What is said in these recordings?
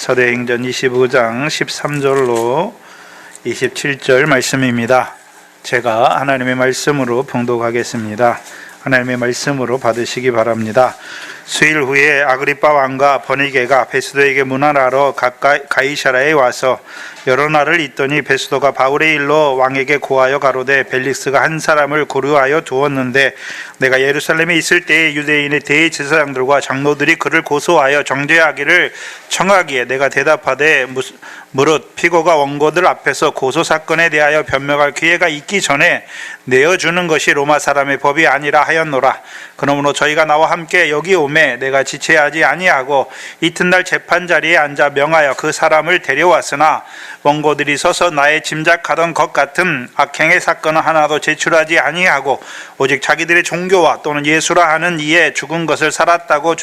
사도행전 25장 13절로 27절 말씀입니다. 제가 하나님의 말씀으로 봉독하겠습니다. 하나님의 말씀으로 받으시기 바랍니다. 수일 후에 아그리빠 왕과 버니게가 베스도에게 문안하러 가이사라에 와서 여러 날을 있더니 베스도가 바울의 일로 왕에게 고하여 가로되 벨릭스가 한 사람을 고려하여 두었는데 내가 예루살렘에 있을 때에 유대인의 대제사장들과 장로들이 그를 고소하여 정죄하기를 청하기에 내가 대답하되 무릇 피고가 원고들 앞에서 고소 사건에 대하여 변명할 기회가 있기 전에 내어주는 것이 로마 사람의 법이 아니라 하였노라. 그러므로 저희가 나와 함께 여기 오매 내가 지체하지 아니하고 이튿날 재판 자리에 앉아 명하여 그 사람을 데려왔으나 원고들이 서서 나의 짐작하던 것 같은 악행의 사건은 하나도 제출하지 아니하고 오직 자기들의 종교와 또는 예수라 하는 이에 죽은 것을 살았다고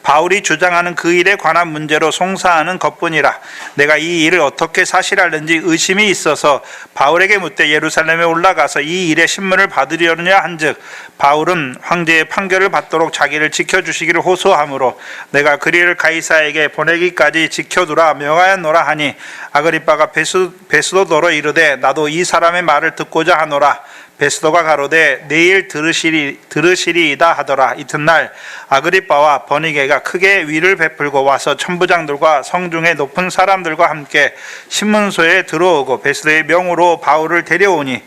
바울이 주장하는 그 일에 관한 문제로 송사하는 것뿐이라. 내가 이 일을 어떻게 사실할는지 의심이 있어서 바울에게 묻되 예루살렘에 올라가서 이 일의 신문을 받으려느냐 한즉 바울은 황제의 판결을 받도록 자기를 지켜주시기를 호소하므로 내가 그리를 가이사에게 보내기까지 지켜두라 명하였노라 하니 아그리빠가 베스도더러 이르되 나도 이 사람의 말을 듣고자 하노라. 베스도가 가로되 내일 들으시리이다 하더라. 이튿날 아그리빠와 버니게가 크게 위를 베풀고 와서 천부장들과 성중의 높은 사람들과 함께 신문소에 들어오고 베스도의 명으로 바울을 데려오니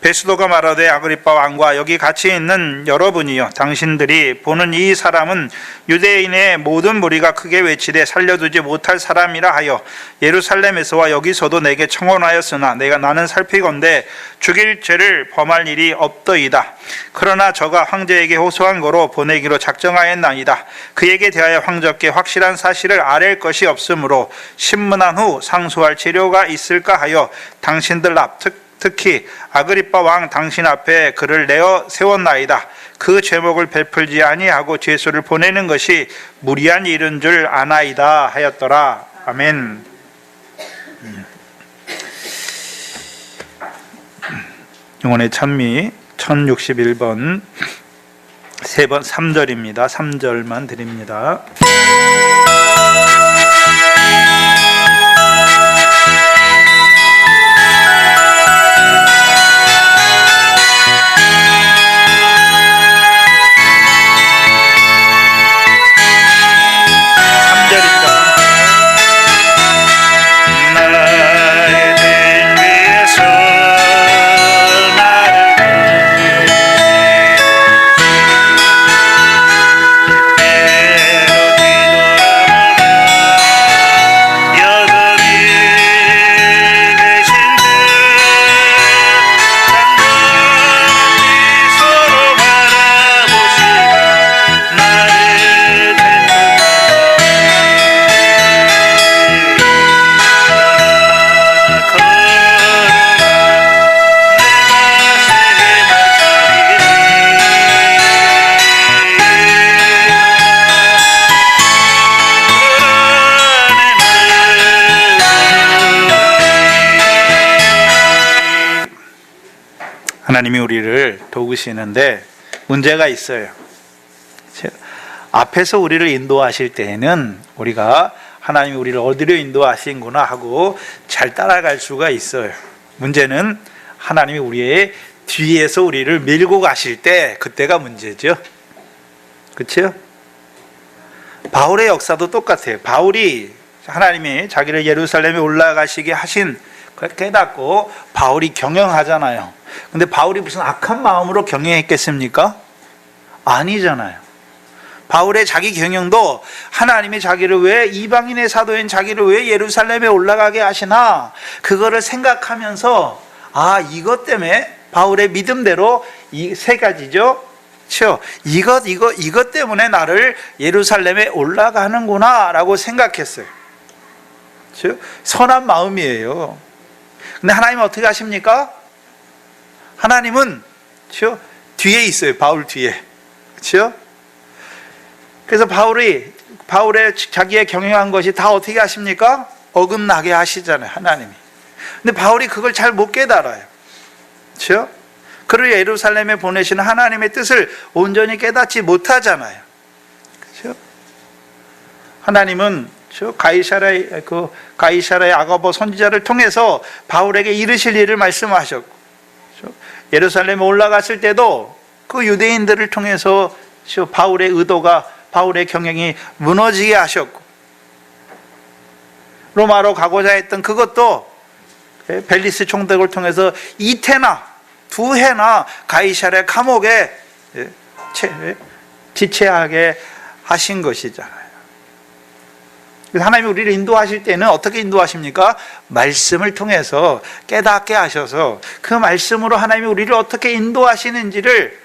베스도가 말하되 아그리빠 왕과 여기 같이 있는 여러분이여 당신들이 보는 이 사람은 유대인의 모든 무리가 크게 외치되 살려두지 못할 사람이라 하여 예루살렘에서와 여기서도 내게 청원하였으나 나는 살피건대 죽일 죄를 범할 일이 없더이다. 그러나 저가 황제에게 호소한 거로 보내기로 작정하였나이다. 그에게 대하여 황제께 확실한 사실을 아랠 것이 없으므로 신문한 후 상소할 재료가 있을까 하여 당신들 앞 특히 아그리빠 왕 당신 앞에 그를 내어 세웠나이다. 그 죄목을 베풀지 아니하고 죄수를 보내는 것이 무리한 일인 줄 아나이다 하였더라. 아멘. 영혼의 찬미 1061번 3절입니다. 3절만 드립니다. 하나님이 우리를 도우시는데 문제가 있어요. 앞에서 우리를 인도하실 때에는 우리가 하나님이 우리를 어디로 인도하신구나 하고 잘 따라갈 수가 있어요. 문제는 하나님이 우리의 뒤에서 우리를 밀고 가실 때 그때가 문제죠. 그렇죠? 바울의 역사도 똑같아요. 바울이 하나님이 자기를 예루살렘에 올라가시게 하신 깨닫고 바울이 경영하잖아요. 근데 바울이 무슨 악한 마음으로 경영했겠습니까? 아니잖아요. 바울의 자기 경영도 하나님이 자기를 왜 이방인의 사도인 자기를 왜 예루살렘에 올라가게 하시나 그거를 생각하면서 이것 때문에 바울의 믿음대로 이 세 가지죠. 그렇죠? 이것 때문에 나를 예루살렘에 올라가는구나 라고 생각했어요. 그렇죠? 선한 마음이에요. 근데 하나님은 어떻게 하십니까? 하나님은 그렇죠? 뒤에 있어요. 바울 뒤에. 그렇죠? 그래서 바울의 자기의 경영한 것이 다 어떻게 하십니까? 어긋나게 하시잖아요. 하나님이. 근데 바울이 그걸 잘 못 깨달아요. 그렇죠? 그를 예루살렘에 보내시는 하나님의 뜻을 온전히 깨닫지 못하잖아요. 그렇죠? 하나님은 가이사라의 아가보 선지자를 통해서 바울에게 이르실 일을 말씀하셨고, 예루살렘에 올라갔을 때도 그 유대인들을 통해서 바울의 의도가, 바울의 경영이 무너지게 하셨고, 로마로 가고자 했던 그것도 벨리스 총독을 통해서 2태나 2해나 가이사랴 감옥에 지체하게 하신 것이잖아요. 그래서 하나님이 우리를 인도하실 때는 어떻게 인도하십니까? 말씀을 통해서 깨닫게 하셔서 그 말씀으로 하나님이 우리를 어떻게 인도하시는지를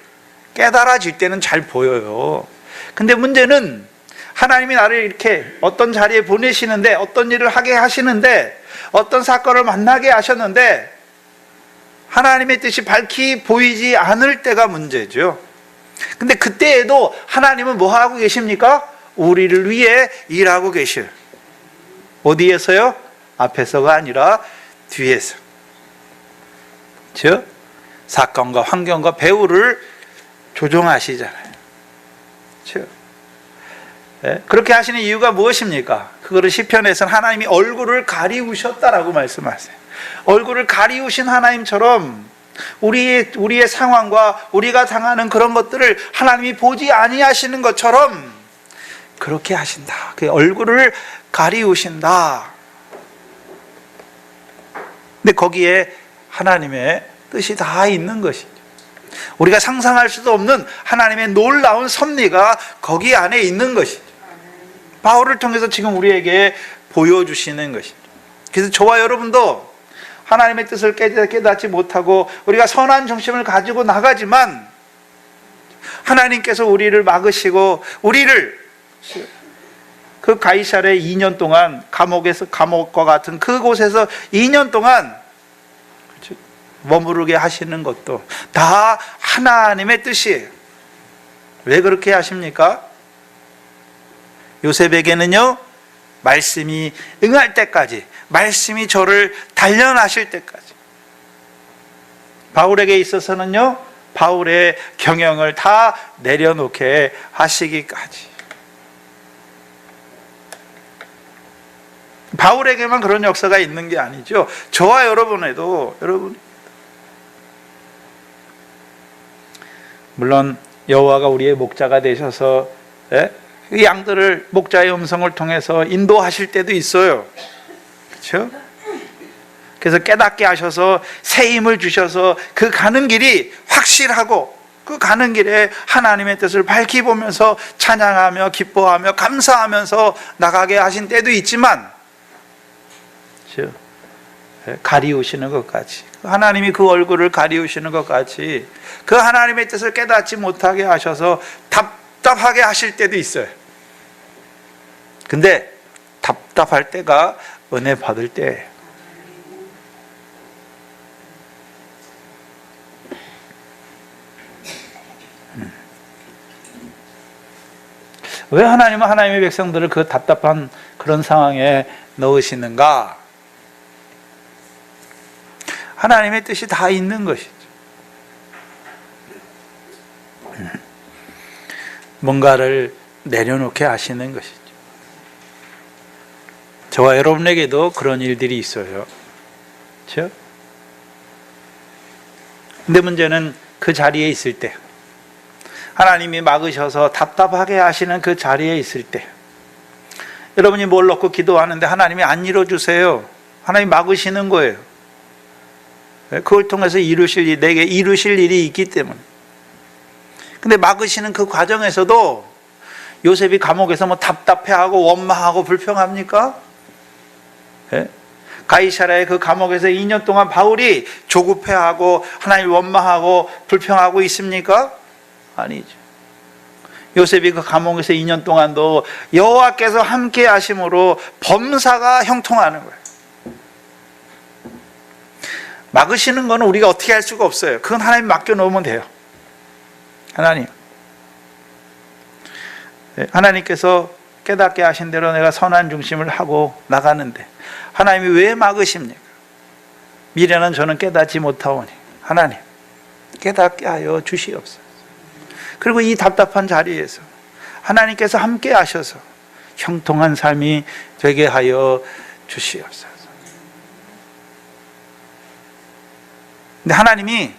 깨달아질 때는 잘 보여요. 근데 문제는 하나님이 나를 이렇게 어떤 자리에 보내시는데, 어떤 일을 하게 하시는데, 어떤 사건을 만나게 하셨는데 하나님의 뜻이 밝히 보이지 않을 때가 문제죠. 근데 그때에도 하나님은 뭐 하고 계십니까? 우리를 위해 일하고 계셔요. 어디에서요? 앞에서가 아니라 뒤에서. 즉 사건과 환경과 배후를 조종하시잖아요. 즉 그렇게 하시는 이유가 무엇입니까? 그거를 시편에서는 하나님이 얼굴을 가리우셨다라고 말씀하세요. 얼굴을 가리우신 하나님처럼 우리의 상황과 우리가 당하는 그런 것들을 하나님이 보지 아니하시는 것처럼 그렇게 하신다. 그 얼굴을 가리우신다. 근데 거기에 하나님의 뜻이 다 있는 것이죠. 우리가 상상할 수도 없는 하나님의 놀라운 섭리가 거기 안에 있는 것이죠. 바울을 통해서 지금 우리에게 보여주시는 것이죠. 그래서 저와 여러분도 하나님의 뜻을 깨닫지 못하고 우리가 선한 정신을 가지고 나가지만 하나님께서 우리를 막으시고 우리를 그 가이사랴에 2년 동안 감옥과 같은 그곳에서 2년 동안 머무르게 하시는 것도 다 하나님의 뜻이에요. 왜 그렇게 하십니까? 요셉에게는요, 말씀이 응할 때까지, 말씀이 저를 단련하실 때까지, 바울에게 있어서는요, 바울의 경영을 다 내려놓게 하시기까지. 바울에게만 그런 역사가 있는 게 아니죠. 저와 여러분에도, 물론 여호와가 우리의 목자가 되셔서 이 양들을 목자의 음성을 통해서 인도하실 때도 있어요. 그렇죠? 그래서 깨닫게 하셔서 새 힘을 주셔서 그 가는 길이 확실하고 그 가는 길에 하나님의 뜻을 밝히 보면서 찬양하며 기뻐하며 감사하면서 나가게 하신 때도 있지만, 그렇죠? 가리우시는 것까지, 하나님이 그 얼굴을 가리우시는 것까지 그 하나님의 뜻을 깨닫지 못하게 하셔서 답답하게 하실 때도 있어요. 근데 답답할 때가 은혜 받을 때예요. 왜 하나님은 하나님의 백성들을 그 답답한 그런 상황에 넣으시는가? 하나님의 뜻이 다 있는 것이죠. 뭔가를 내려놓게 하시는 것이죠. 저와 여러분에게도 그런 일들이 있어요. 그렇죠? 근데 문제는 그 자리에 있을 때, 하나님이 막으셔서 답답하게 하시는 그 자리에 있을 때, 여러분이 뭘 놓고 기도하는데 하나님이 안 이뤄주세요. 하나님이 막으시는 거예요. 그걸 통해서 내게 이루실 일이 있기 때문에. 근데 막으시는 그 과정에서도 요셉이 감옥에서 뭐 답답해하고 원망하고 불평합니까? 가이사랴의 그 감옥에서 2년 동안 바울이 조급해하고 하나님 원망하고 불평하고 있습니까? 아니죠. 요셉이 그 감옥에서 2년 동안도 여호와께서 함께 하심으로 범사가 형통하는 거예요. 막으시는 거는 우리가 어떻게 할 수가 없어요. 그건 하나님 맡겨놓으면 돼요. 하나님께서 깨닫게 하신 대로 내가 선한 중심을 하고 나가는데 하나님이 왜 막으십니까? 미련한 저는 깨닫지 못하오니 하나님 깨닫게 하여 주시옵소서. 그리고 이 답답한 자리에서 하나님께서 함께 하셔서 형통한 삶이 되게 하여 주시옵소서. 근데 하나님이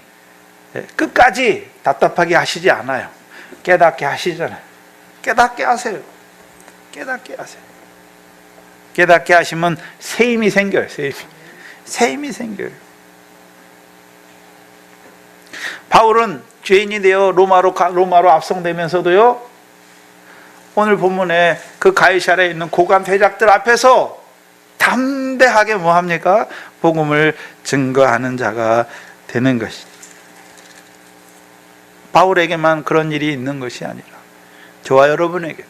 끝까지 답답하게 하시지 않아요. 깨닫게 하시잖아요. 깨닫게 하세요. 깨닫게 하세요. 깨닫게 하시면 새 힘이 생겨요. 새 힘이 생겨요. 바울은 죄인이 되어 로마로 압송되면서도요, 오늘 본문에 그 가이사랴에 있는 고관 대작들 앞에서 담대하게 뭐합니까? 복음을 증거하는 자가 되는 것이죠. 바울에게만 그런 일이 있는 것이 아니라 저와 여러분에게도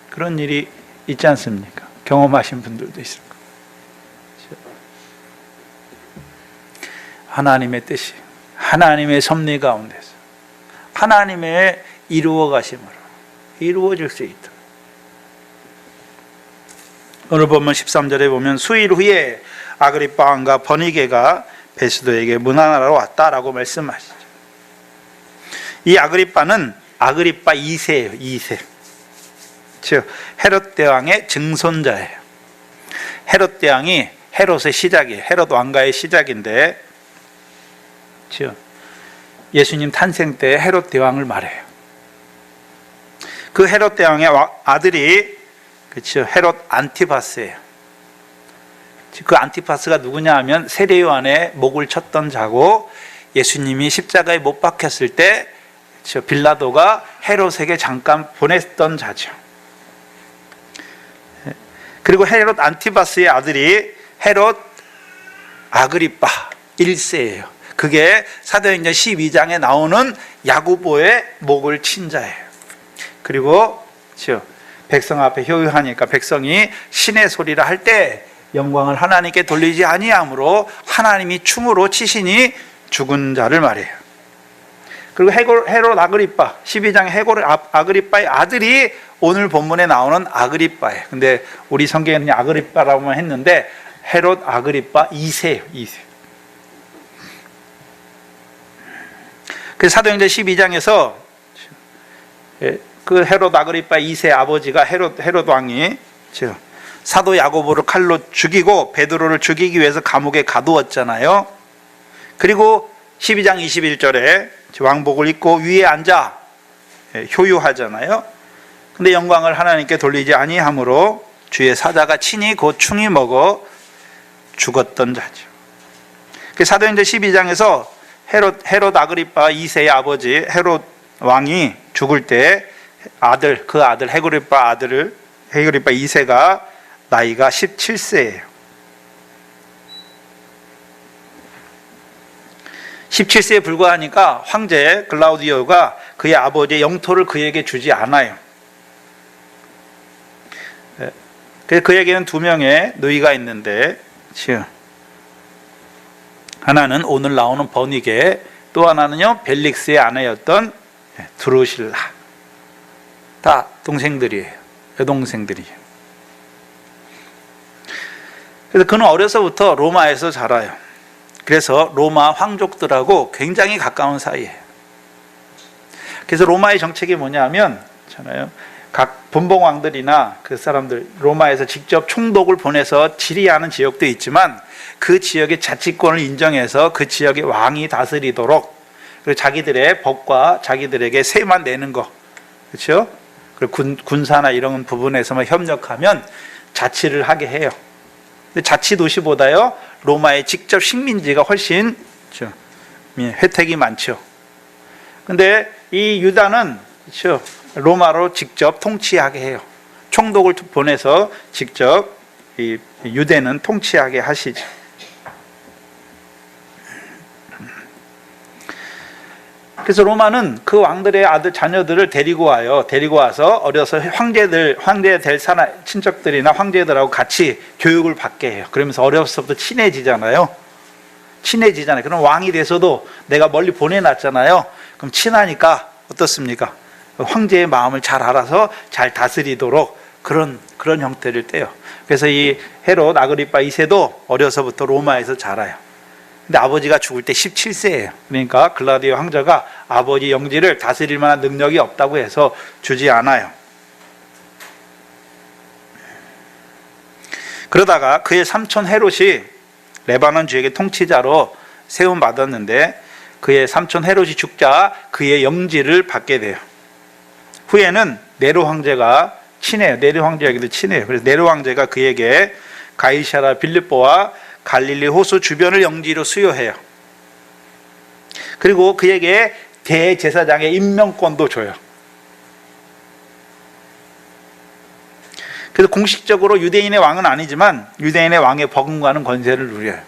그런 일이 있지 않습니까? 경험하신 분들도 있을 거예요. 하나님의 뜻이 하나님의 섭리 가운데서 하나님의 이루어 가심으로 이루어질 수 있도록. 오늘 본문 13절에 보면 수일 후에 아그리빠 왕과 버니게가 베스도에게 문안하러 왔다라고 말씀하시죠. 이 아그리빠는 아그리빠 2세예요. 2세. 즉 헤롯 대왕의 증손자예요. 헤롯 대왕이 헤롯의 시작이에요. 헤롯 왕가의 시작인데, 즉 예수님 탄생 때 헤롯 대왕을 말해요. 그 헤롯 대왕의 아들이 그렇죠, 헤롯 안티파스예요. 그 안티파스가 누구냐 하면 세례 요한의 목을 쳤던 자고, 예수님이 십자가에 못 박혔을 때 빌라도가 헤롯에게 잠깐 보냈던 자죠. 그리고 헤롯 안티파스의 아들이 헤롯 아그리빠 1세예요. 그게 사도행전 12장에 나오는 야고보의 목을 친 자예요. 그리고 백성 앞에 효유하니까 백성이 신의 소리라 할 때 영광을 하나님께 돌리지 아니하므로 하나님이 충으로 치시니 죽은 자를 말해요. 그리고 헤롯 아그리빠 12장의 헤롯 아그리빠의 아들이 오늘 본문에 나오는 아그리빠예요. 근데 우리 성경에는 아그리빠라고만 했는데 헤롯 아그리빠 2세예요. 2세. 그래서 사도행전 12장에서 그 헤롯 아그리빠 2세 아버지가 헤롯 왕이 사도 야고보를 칼로 죽이고 베드로를 죽이기 위해서 감옥에 가두었잖아요. 그리고 12장 21절에 왕복을 입고 위에 앉아 효유하잖아요. 근데 영광을 하나님께 돌리지 아니하므로 주의 사자가 친히 곧 충이 먹어 죽었던 자죠. 사도행전 12장에서 헤롯 아그리빠 2세의 아버지 헤롯 왕이 죽을 때 그 아들 헤그리빠 2세가 나이가 17세예요. 17세에 불과하니까 황제 글라우디오가 그의 아버지의 영토를 그에게 주지 않아요. 그래서 그에게는 2명의 누이가 있는데, 하나는 오늘 나오는 버니게, 또 하나는요 벨릭스의 아내였던 드루실라. 다 동생들이에요. 여동생들이에요. 그래서 그는 어려서부터 로마에서 자라요. 그래서 로마 황족들하고 굉장히 가까운 사이예요. 그래서 로마의 정책이 뭐냐면, 각 분봉왕들이나 그 사람들 로마에서 직접 총독을 보내서 지리하는 지역도 있지만 그 지역의 자치권을 인정해서 그 지역의 왕이 다스리도록, 그리고 자기들의 법과 자기들에게 세만 내는 거, 그렇죠? 그리고 군사나 이런 부분에서만 협력하면 자치를 하게 해요. 근데 자치 도시보다요 로마의 직접 식민지가 훨씬 혜택이 많죠. 근데 이 유다는 로마로 직접 통치하게 해요. 총독을 보내서 직접 이 유대는 통치하게 하시죠. 그래서 로마는 그 왕들의 자녀들을 데리고 와서 어려서 황제 될 친척들이나 황제들하고 같이 교육을 받게 해요. 그러면서 어려서부터 친해지잖아요. 그럼 왕이 돼서도 내가 멀리 보내놨잖아요. 그럼 친하니까 어떻습니까? 황제의 마음을 잘 알아서 잘 다스리도록 그런 형태를 떼요. 그래서 이 헤롯 아그리빠 2세도 어려서부터 로마에서 자라요. 근데 아버지가 죽을 때 17세예요. 그러니까 글라디오 황제가 아버지 영지를 다스릴 만한 능력이 없다고 해서 주지 않아요. 그러다가 그의 삼촌 헤롯이 레바논 지역의 통치자로 세움 받았는데 그의 삼촌 헤롯이 죽자 그의 영지를 받게 돼요. 후에는 네로 황제가 친해요. 네로 황제에게도 친해요. 그래서 네로 황제가 그에게 가이사랴 빌립보와 갈릴리 호수 주변을 영지로 수여해요. 그리고 그에게 대제사장의 임명권도 줘요. 그래서 공식적으로 유대인의 왕은 아니지만 유대인의 왕의 버금가는 권세를 누려요.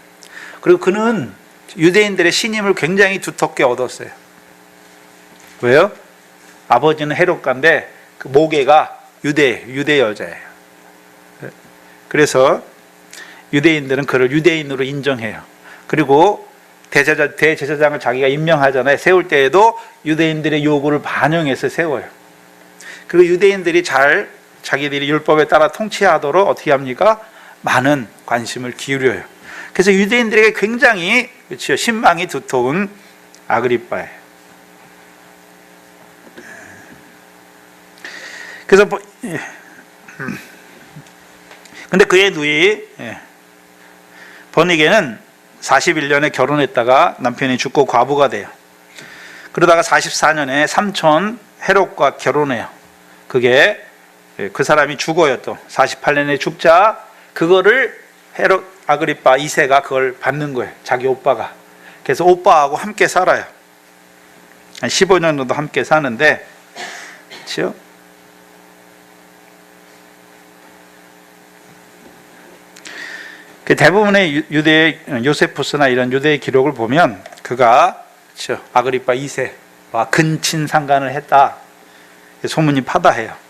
그리고 그는 유대인들의 신임을 굉장히 두텁게 얻었어요. 왜요? 아버지는 헤롯가인데 그 모계가 유대 여자예요. 그래서 유대인들은 그를 유대인으로 인정해요. 그리고 대제사장을 자기가 임명하잖아요. 세울 때에도 유대인들의 요구를 반영해서 세워요. 그리고 유대인들이 자기들이 율법에 따라 통치하도록 어떻게 합니까? 많은 관심을 기울여요. 그래서 유대인들에게 굉장히 그렇죠, 신망이 두터운 아그리빠예요. 그래서 근데 그의 누이 버니게는 41년에 결혼했다가 남편이 죽고 과부가 돼요. 그러다가 44년에 삼촌 헤롯과 결혼해요. 그게 그 사람이 죽어요. 또 48년에 죽자 그거를 헤롯 아그리빠 2세가 그걸 받는 거예요. 자기 오빠가. 그래서 오빠하고 함께 살아요. 한 15년 정도 함께 사는데 그렇죠? 대부분의 유대 요세푸스나 이런 유대의 기록을 보면 그가 그렇죠? 아그리빠 2세와 근친 상간을 했다. 소문이 파다해요.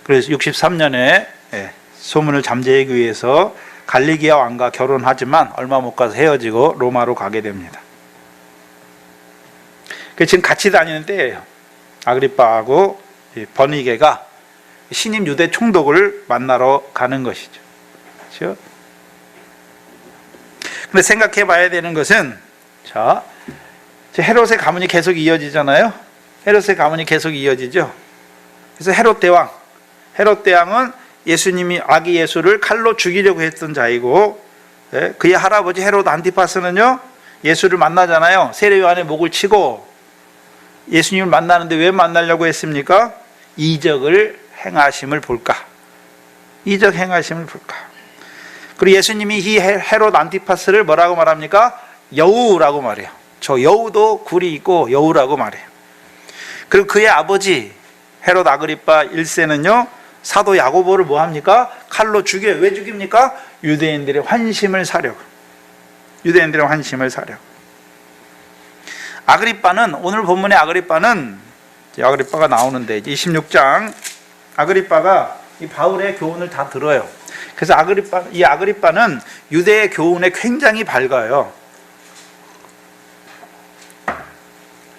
그래서 63년에 소문을 잠재우기 위해서 갈리기아 왕과 결혼하지만 얼마 못 가서 헤어지고 로마로 가게 됩니다. 지금 같이 다니는 때예요. 아그리빠하고 버니게가 신임 유대 총독을 만나러 가는 것이죠. 그렇죠? 근데 생각해 봐야 되는 것은 자, 헤롯의 가문이 계속 이어지잖아요. 헤롯의 가문이 계속 이어지죠. 그래서 헤롯 대왕은 예수님이 아기 예수를 칼로 죽이려고 했던 자이고 그의 할아버지 헤롯 안티파스는요 예수를 만나잖아요. 세례요한의 목을 치고 예수님을 만나는데 왜 만나려고 했습니까? 이적을 행하심을 볼까? 이적 행하심을 볼까? 그리고 예수님이 이 헤롯 안티파스를 뭐라고 말합니까? 여우라고 말해요. 저 여우도 굴이 있고 여우라고 말해요. 그리고 그의 아버지 헤롯 아그리빠 1세는요 사도 야고보를 뭐 합니까? 칼로 죽여요. 왜 죽입니까? 유대인들의 환심을 사려고. 유대인들의 환심을 사려고. 아그리빠는 오늘 본문의 아그리빠가 나오는데 26장 아그리빠가 이 바울의 교훈을 다 들어요. 그래서 이 아그리빠는 유대의 교훈에 굉장히 밝아요.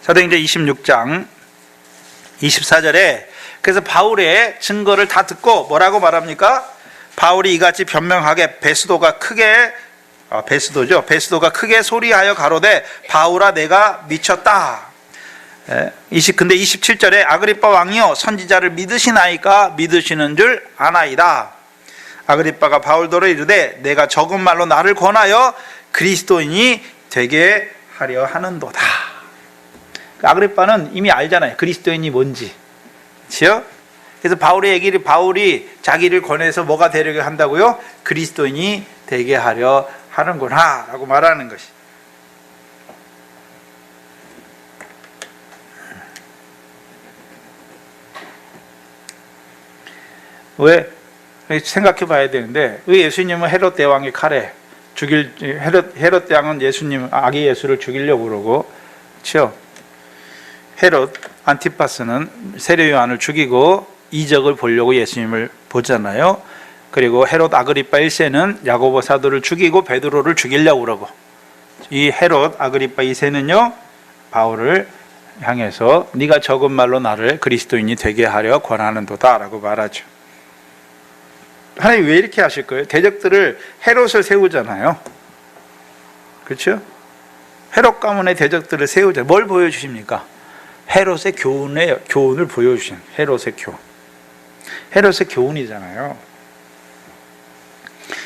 사도행전 26장 24절에 그래서 바울의 증거를 다 듣고 뭐라고 말합니까? 바울이 이같이 변명하게 베스도가 크게 소리하여 가로되 바울아 내가 미쳤다. 근데 27절에 아그리빠 왕이여 선지자를 믿으시나이까? 믿으시는 줄 아나이다. 아그리빠가 바울더러 이르되 내가 적은 말로 나를 권하여 그리스도인이 되게 하려 하는도다. 아그리빠는 이미 알잖아요. 그리스도인이 뭔지. 그렇죠? 그래서 바울이 자기를 권해서 뭐가 되려고 한다고요? 그리스도인이 되게 하려 하는구나 라고 말하는 것이. 왜? 생각해 봐야 되는데 왜 예수님은 헤롯 대왕의 칼에 헤롯 대왕은 예수님 아기 예수를 죽이려고 그러고 그렇죠? 헤롯 안티파스는 세례 요한을 죽이고 이적을 보려고 예수님을 보잖아요. 그리고 헤롯 아그리빠 1세는 야고보 사도를 죽이고 베드로를 죽이려고 그러고 이 헤롯 아그리빠 2세는요 바울을 향해서 네가 적은 말로 나를 그리스도인이 되게 하려 권하는도다 라고 말하죠. 하나님 왜 이렇게 하실 거예요? 대적들을 헤롯을 세우잖아요. 그렇죠? 헤롯 가문의 대적들을 세우잖아요. 뭘 보여주십니까? 헤롯의 교훈을 보여주신 헤롯의 교훈. 헤롯의 교훈이잖아요.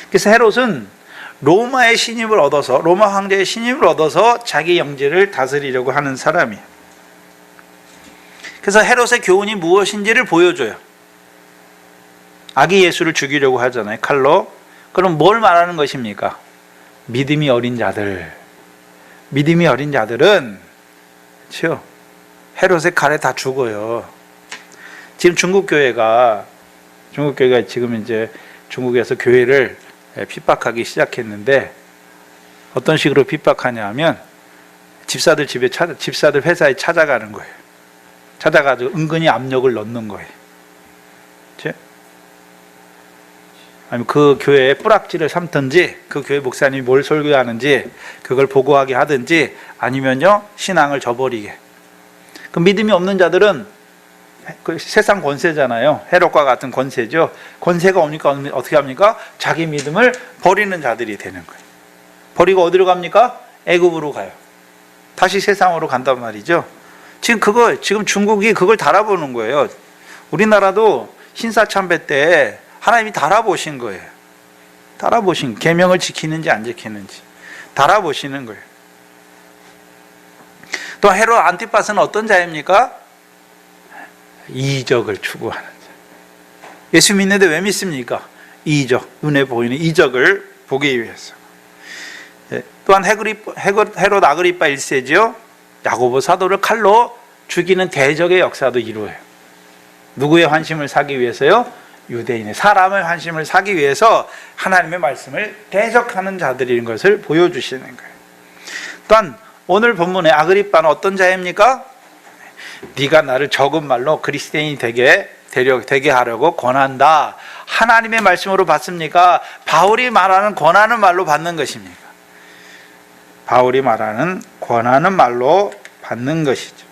그래서 헤롯은 로마의 신임을 얻어서, 로마 황제의 신임을 얻어서 자기 영지를 다스리려고 하는 사람이에요. 그래서 헤롯의 교훈이 무엇인지를 보여줘요. 아기 예수를 죽이려고 하잖아요, 칼로. 그럼 뭘 말하는 것입니까? 믿음이 어린 자들. 믿음이 어린 자들은, 그렇죠? 헤롯의 칼에 다 죽어요. 지금 중국 교회가 지금 이제 중국에서 교회를 핍박하기 시작했는데, 어떤 식으로 핍박하냐 하면 집사들 회사에 찾아가는 거예요. 찾아가지고 은근히 압력을 넣는 거예요. 그렇죠? 아니면 그 교회에 뿌락지를 삼든지, 그 교회 목사님이 뭘 설교하는지 그걸 보고하게 하든지, 아니면요 신앙을 저버리게. 그 믿음이 없는 자들은 그 세상 권세잖아요. 헤롯과 같은 권세죠. 권세가 오니까 어떻게 합니까? 자기 믿음을 버리는 자들이 되는 거예요. 버리고 어디로 갑니까? 애굽으로 가요. 다시 세상으로 간단 말이죠. 지금 중국이 그걸 달아보는 거예요. 우리나라도 신사참배 때 하나님이 달아보신 거예요. 계명을 지키는지 안 지키는지 달아보시는 거예요. 또 헤롯 안티파스는 어떤 자입니까? 이적을 추구하는 자. 예수 믿는데 왜 믿습니까? 이적, 눈에 보이는 이적을 보기 위해서. 또한 헤롯 아그리파 1세지요. 야고보 사도를 칼로 죽이는 대적의 역사도 이루어요. 누구의 환심을 사기 위해서요? 유대인의, 사람의 환심을 사기 위해서 하나님의 말씀을 대적하는 자들인 것을 보여주시는 거예요. 또한 오늘 본문의 아그리빠는 어떤 자입니까? 네가 나를 적은 말로 그리스도인이 되게 하려고 권한다. 하나님의 말씀으로 받습니까? 바울이 말하는 권하는 말로 받는 것입니까? 바울이 말하는 권하는 말로 받는 것이죠.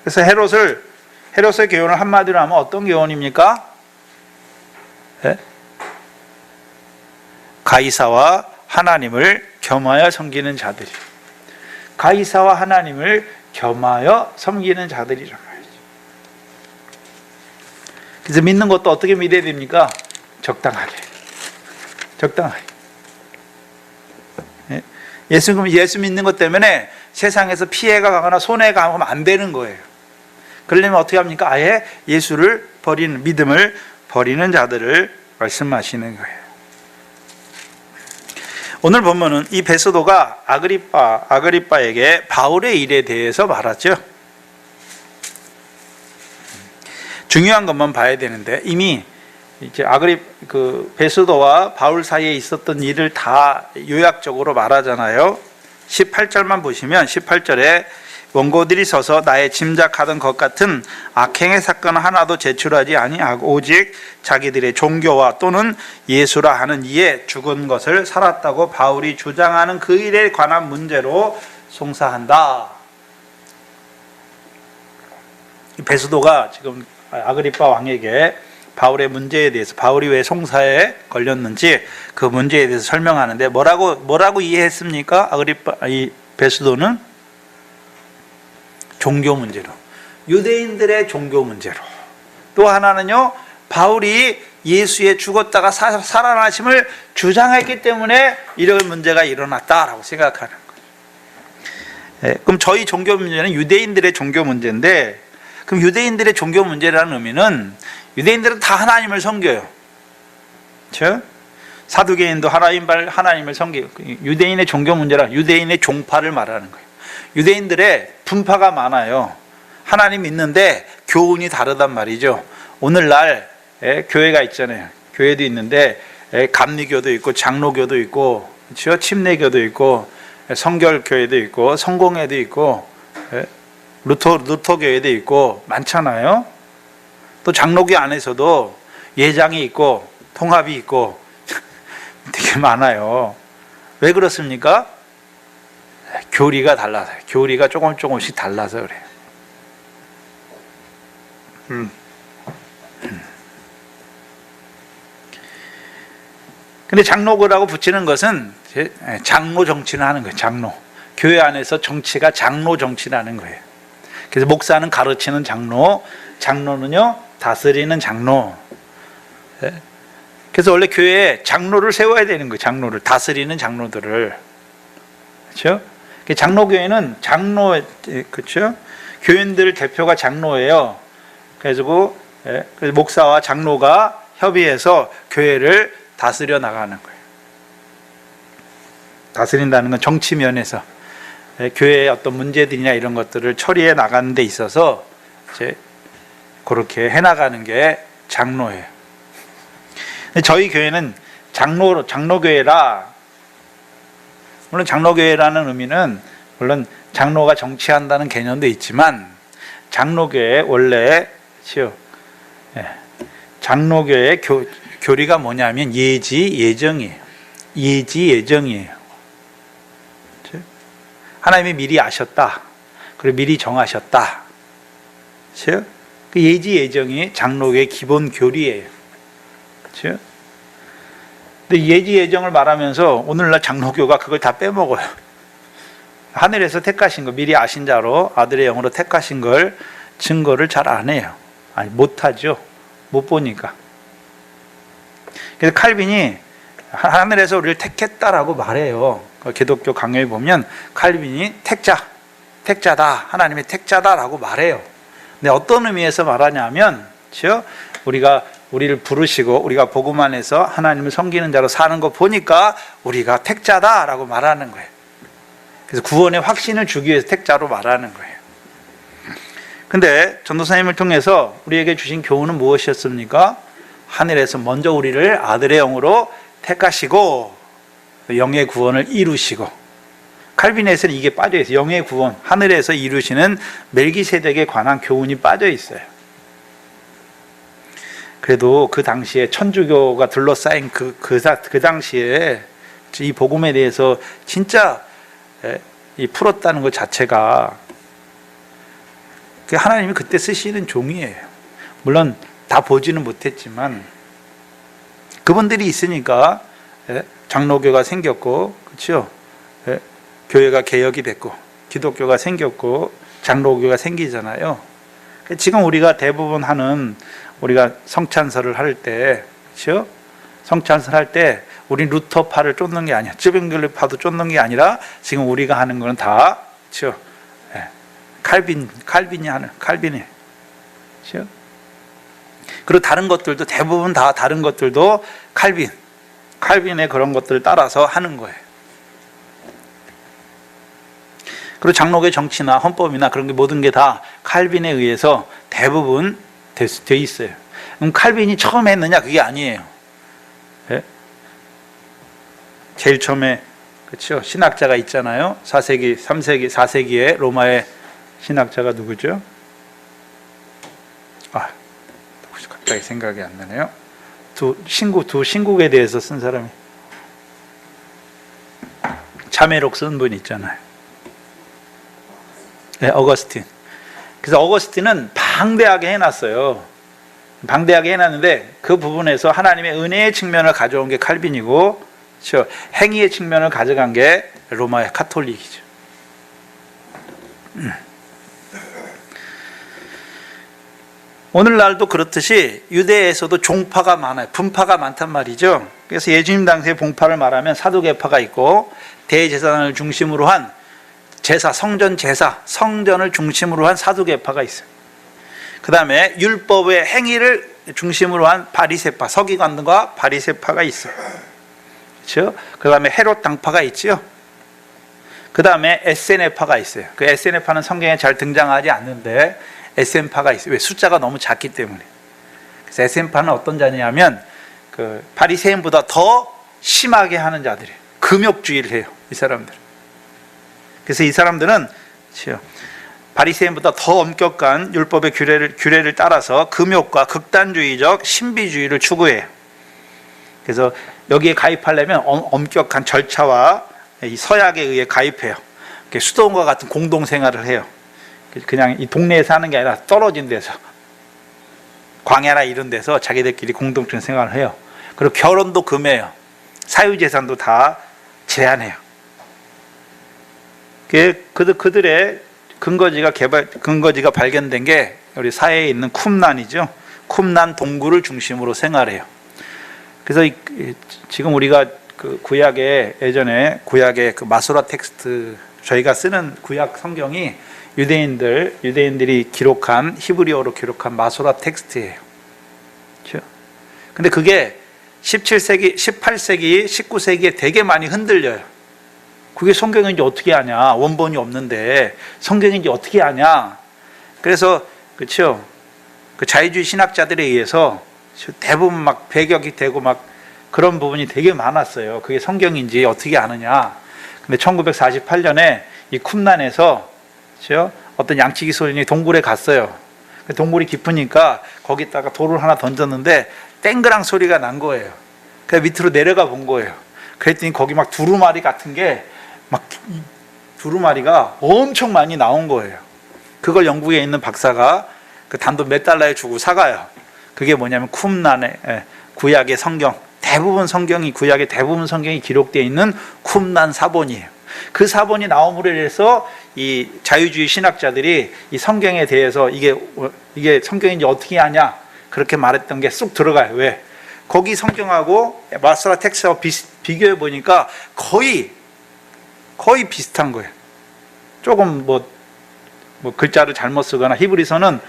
그래서 헤롯의 교훈을 한마디로 하면 어떤 교훈입니까? 네? 가이사와 하나님을 겸하여 섬기는 자들이. 가이사와 하나님을 겸하여 섬기는 자들이란 말이죠. 그래서 믿는 것도 어떻게 믿어야 됩니까? 적당하게. 네? 예수 믿는 것 때문에 세상에서 피해가 가거나 손해가 가면 안 되는 거예요. 그러려면 어떻게 합니까? 아예 예수를 버리는, 믿음을 버리는 자들을 말씀하시는 거예요. 오늘 본문은 이 베스도가 아그리빠에게 바울의 일에 대해서 말하죠. 중요한 것만 봐야 되는데, 이미 이제 베스도와 바울 사이에 있었던 일을 다 요약적으로 말하잖아요. 18절만 보시면 18절에 원고들이 서서 나의 짐작하던 것 같은 악행의 사건 하나도 제출하지 아니하고 오직 자기들의 종교와 또는 예수라 하는 이에 죽은 것을 살았다고 바울이 주장하는 그 일에 관한 문제로 송사한다. 베스도가 지금 아그리빠 왕에게 바울의 문제에 대해서, 바울이 왜 송사에 걸렸는지 그 문제에 대해서 설명하는데 뭐라고 이해했습니까? 이 베스도는 종교 문제로, 유대인들의 종교 문제로, 또 하나는요 바울이 예수의 죽었다가 살아나심을 주장했기 때문에 이런 문제가 일어났다라고 생각하는 거예요. 그럼 저희 종교 문제는 유대인들의 종교 문제인데, 그럼 유대인들의 종교 문제라는 의미는 유대인들은 다 하나님을 섬겨요. 그렇죠? 사두개인도 하나님을 섬기고, 유대인의 종교 문제라 유대인의 종파를 말하는 거예요. 유대인들의 분파가 많아요. 하나님 믿는데 교훈이 다르단 말이죠. 오늘날 교회가 있잖아요. 교회도 있는데 감리교도 있고 장로교도 있고, 그렇죠? 침례교도 있고 성결교회도 있고 성공회도 있고 루터교회도 있고 많잖아요. 또 장로교 안에서도 예장이 있고 통합이 있고 되게 많아요. 왜 그렇습니까? 교리가 달라서요. 교리가 조금씩 달라서 그래요. 근데 장로교라고 붙이는 것은 장로 정치를 하는 거예요. 장로. 교회 안에서 정치가 장로 정치를 하는 거예요. 그래서 목사는 가르치는 장로, 장로는요 다스리는 장로. 그래서 원래 교회에 장로를 세워야 되는 거예요. 장로를 다스리는 장로들을. 그렇죠? 장로교회는 장로, 그렇죠? 교인들 대표가 장로예요. 그래서 목사와 장로가 협의해서 교회를 다스려 나가는 거예요. 다스린다는 건 정치면에서 교회의 어떤 문제들이나 이런 것들을 처리해 나가는 데 있어서 이제 그렇게 해 나가는 게 장로예요. 근데 저희 교회는 장로교회라, 물론 장로교회라는 의미는 물론 장로가 정치한다는 개념도 있지만 장로교회 원래 장로교회 교리가 뭐냐면 예지예정이에요. 예지예정이에요. 하나님이 미리 아셨다. 그리고 미리 정하셨다. 그렇죠? 그 예지예정이 장로교의 기본 교리예요. 그렇죠? 근데 예지예정을 말하면서 오늘날 장로교가 그걸 다 빼먹어요. 하늘에서 택하신 거, 미리 아신 자로 아들의 영으로 택하신 걸 증거를 잘 안 해요. 아니, 못하죠. 못 보니까. 그래서 칼빈이 하늘에서 우리를 택했다라고 말해요. 기독교 강요에 보면 칼빈이 택자다, 하나님의 택자다라고 말해요. 근데 어떤 의미에서 말하냐면, 그렇죠? 우리를 부르시고 우리가 복음 안에서 하나님을 섬기는 자로 사는 거 보니까 우리가 택자다라고 말하는 거예요. 그래서 구원의 확신을 주기 위해서 택자로 말하는 거예요. 근데 전도사님을 통해서 우리에게 주신 교훈은 무엇이었습니까? 하늘에서 먼저 우리를 아들의 영으로 택하시고 영의 구원을 이루시고, 칼빈에서는 이게 빠져 있어요. 영의 구원, 하늘에서 이루시는 멜기세덱에 관한 교훈이 빠져 있어요. 그래도 그 당시에 천주교가 둘러싸인 그 당시에 이 복음에 대해서 진짜 풀었다는 것 자체가 하나님이 그때 쓰시는 종이에요. 물론 다 보지는 못했지만 그분들이 있으니까 장로교가 생겼고, 그렇죠? 교회가 개혁이 됐고 기독교가 생겼고 장로교가 생기잖아요. 지금 우리가 대부분 하는, 우리가 성찬설을 할 때, 그렇죠? 성찬설 할 때 우리 루터파를 쫓는 게 아니야. 쯔빙글리파도 쫓는 게 아니라 지금 우리가 하는 거는 다, 그렇죠? 칼빈이 하는, 칼빈이, 그렇죠? 그리고 다른 것들도 대부분 다 다른 것들도 칼빈의 그런 것들을 따라서 하는 거예요. 그리고 장로교의 정치나 헌법이나 그런 게 모든 게 다 칼빈에 의해서 대부분 돼 있어요. 그럼 칼빈이 처음 했느냐? 그게 아니에요. 예? 제일 처음에, 그렇죠? 신학자가 있잖아요. 4세기, 3세기, 4세기에 로마의 신학자가 누구죠? 갑자기 생각이 안 나네요. 두 신국에 대해서 쓴 사람이, 자매록 쓴 분 있잖아요. 네, 어거스틴. 그래서 어거스틴은 방대하게 해놨어요. 방대하게 해놨는데 그 부분에서 하나님의 은혜의 측면을 가져온 게 칼빈이고, 그렇죠? 행위의 측면을 가져간 게 로마의 카톨릭이죠. 오늘날도 그렇듯이 유대에서도 종파가 많아요. 분파가 많단 말이죠. 그래서 예수님 당시의 봉파를 말하면 사두개파가 있고, 대제사장을 중심으로 한 제사, 성전 제사, 성전을 중심으로 한 사두개파가 있어요. 그 다음에 율법의 행위를 중심으로 한 바리새파, 서기관들과 바리새파가 있어요. 그렇죠? 그 다음에 헤롯 당파가 있죠. 그 다음에 에세네파가 있어요. 그 에세네파는 성경에 잘 등장하지 않는데 에센파가 있어요. 왜? 숫자가 너무 작기 때문에. 그래서 에센파는 어떤 자냐면 그 바리새인보다 더 심하게 하는 자들이에요. 금욕주의를 해요, 이 사람들은. 그래서 이 사람들은 바리새인보다 더 엄격한 율법의 규례를 따라서 금욕과 극단주의적 신비주의를 추구해요. 그래서 여기에 가입하려면 엄격한 절차와 이 서약에 의해 가입해요. 수도원과 같은 공동생활을 해요. 그냥 이 동네에서 하는 게 아니라 떨어진 데서, 광야나 이런 데서 자기들끼리 공동체 생활을 해요. 그리고 결혼도 금해요. 사유재산도 다 제한해요. 그들의 근거지가 발견된 게 우리 사회에 있는 쿰란이죠. 쿰란 동굴을 중심으로 생활해요. 그래서 지금 우리가 그 구약에 예전에 구약의 그 마소라 텍스트 저희가 쓰는 구약 성경이 유대인들이 기록한 히브리어로 기록한 마소라 텍스트예요. 그렇죠? 근데 그게 17세기, 18세기, 19세기에 되게 많이 흔들려요. 그게 성경인지 어떻게 아냐? 원본이 없는데 성경인지 어떻게 아냐? 그래서 그렇죠? 그 자유주의 신학자들에 의해서 대부분 막 배격이 되고 막 그런 부분이 되게 많았어요. 그게 성경인지 어떻게 아느냐? 근데 1948년에 이 쿰란에서 그렇죠? 어떤 양치기 소년이 동굴에 갔어요. 동굴이 깊으니까 거기다가 돌을 하나 던졌는데 땡그랑 소리가 난 거예요. 그래서 밑으로 내려가 본 거예요. 그랬더니 거기 막 두루마리 같은 게 막 두루마리가 엄청 많이 나온 거예요. 그걸 영국에 있는 박사가 그 단돈 몇 달러에 주고 사가요. 그게 뭐냐면 쿰란의 구약의 성경, 대부분 성경이 구약의 대부분 성경이 기록되어 있는 쿰란 사본이에요. 그 사본이 나옴으로 인해서 이 자유주의 신학자들이 이 성경에 대해서 이게 성경인지 어떻게 아냐 그렇게 말했던 게 쑥 들어가요. 왜? 거기 성경하고 마소라 텍스트하고 비교해 보니까 거의 비슷한 거예요. 조금 뭐 글자를 잘못 쓰거나 히브리서는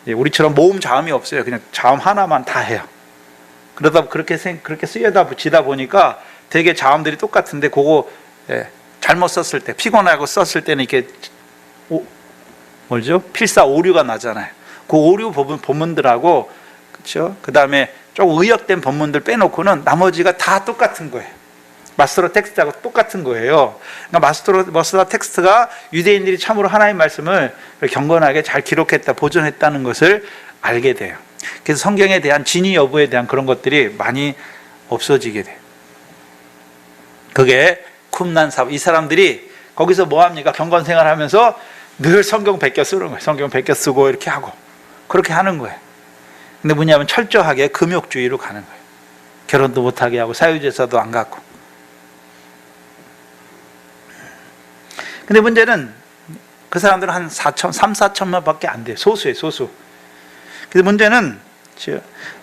우리처럼 모음 자음이 없어요. 그냥 자음 하나만 다 해요. 그러다 그렇게 쓰여다 붙이다 보니까 되게 자음들이 똑같은데 그거 잘못 썼을 때 피곤하고 썼을 때는 이렇게 필사 오류가 나잖아요. 그 오류 본문들하고 그렇죠. 그 다음에 좀 의역된 본문들 빼놓고는 나머지가 다 똑같은 거예요. 마스터라 텍스트하고 똑같은 거예요. 그러니까 마스터라 텍스트가 유대인들이 참으로 하나님의 말씀을 경건하게 잘 기록했다, 보존했다는 것을 알게 돼요. 그래서 성경에 대한 진위 여부에 대한 그런 것들이 많이 없어지게 돼요. 그게 쿰란 사본. 이 사람들이 거기서 뭐 합니까? 경건 생활하면서 늘 성경 베껴 쓰는 거예요. 성경 베껴 쓰고 이렇게 하고 그렇게 하는 거예요. 근데 뭐냐면 철저하게 금욕주의로 가는 거예요. 결혼도 못하게 하고 사유제사도 안 갖고. 근데 문제는 그 사람들은 한 3,4천만 밖에 안 돼요. 소수예요, 소수. 그래서 문제는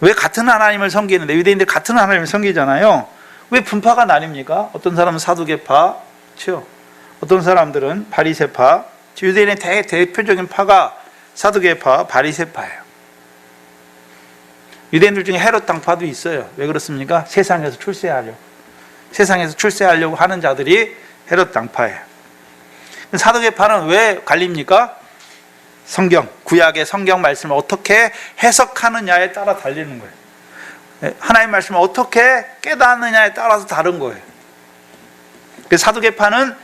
왜 같은 하나님을 섬기는데 유대인들 같은 하나님을 섬기잖아요. 왜 분파가 나뉩니까? 어떤 사람은 사두개파, 그렇죠? 어떤 사람들은 바리새파. 유대인의 대표적인 파가 사두개파, 바리새파예요. 유대인들 중에 헤롯 당파도 있어요. 왜 그렇습니까? 세상에서 출세하려고 하는 자들이 헤롯 당파예요. 사두개파는 왜 갈립니까? 구약의 성경 말씀을 어떻게 해석하느냐에 따라 달리는 거예요. 하나님의 말씀을 어떻게 깨닫느냐에 따라서 다른 거예요. 그래서 사두개파는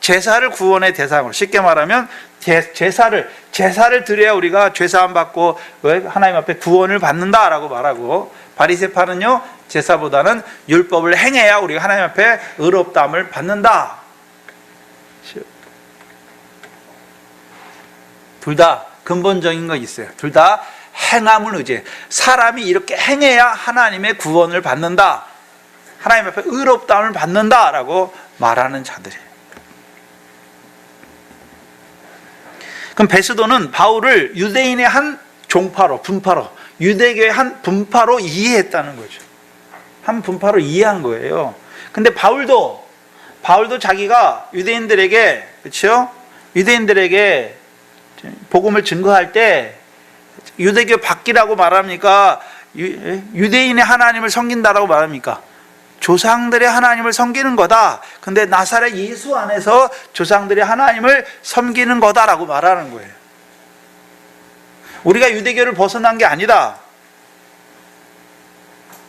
제사를 구원의 대상으로, 쉽게 말하면 제사를 드려야 우리가 죄사함 받고 하나님 앞에 구원을 받는다라고 말하고, 바리새파는요 제사보다는 율법을 행해야 우리가 하나님 앞에 의롭다함을 받는다. 둘 다 근본적인 거 있어요. 둘 다 행함을 의지해. 사람이 이렇게 행해야 하나님의 구원을 받는다, 하나님 앞에 의롭다함을 받는다라고 말하는 자들이에요. 그럼 베스도는 바울을 유대인의 한 종파로, 분파로, 유대교의 한 분파로 이해했다는 거죠. 한 분파로 이해한 거예요. 근데 바울도 자기가 유대인들에게, 그렇죠? 유대인들에게 복음을 증거할 때 유대교 밖이라고 말합니까? 유대인의 하나님을 섬긴다라고 말합니까? 조상들의 하나님을 섬기는 거다. 근데 나사렛 예수 안에서 조상들의 하나님을 섬기는 거다라고 말하는 거예요. 우리가 유대교를 벗어난 게 아니다.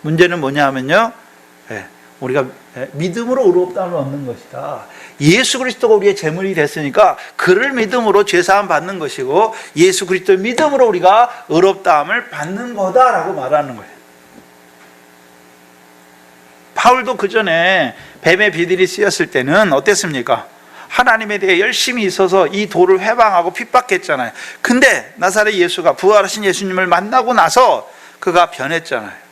문제는 뭐냐 하면요, 우리가 믿음으로 의롭다함을 얻는 것이다. 예수 그리스도가 우리의 제물이 됐으니까 그를 믿음으로 죄사함 받는 것이고, 예수 그리스도의 믿음으로 우리가 의롭다함을 받는 거다라고 말하는 거예요. 바울도 그 전에 뱀의 비들이 쓰였을 때는 어땠습니까? 하나님에 대해 열심히 있어서 이 도를 회방하고 핍박했잖아요. 근데 나사렛 예수가, 부활하신 예수님을 만나고 나서 그가 변했잖아요.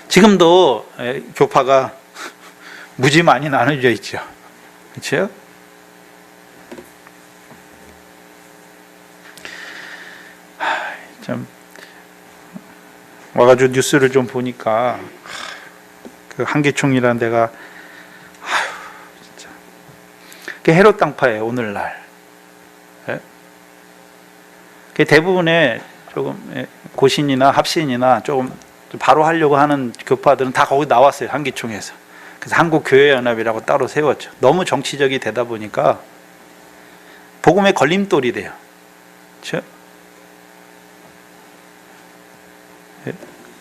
지금도 교파가 무지 많이 나눠져 있죠. 그렇죠? 참 와가지고 뉴스를 좀 보니까 그 한기총이라는 데가 진짜 그 헤롯 당파예요 오늘날. 그 대부분의 조금 고신이나 합신이나 조금 바로 하려고 하는 교파들은 다 거기 나왔어요 한기총에서. 그래서 한국교회연합이라고 따로 세웠죠. 너무 정치적이 되다 보니까 복음의 걸림돌이 돼요. 그렇죠?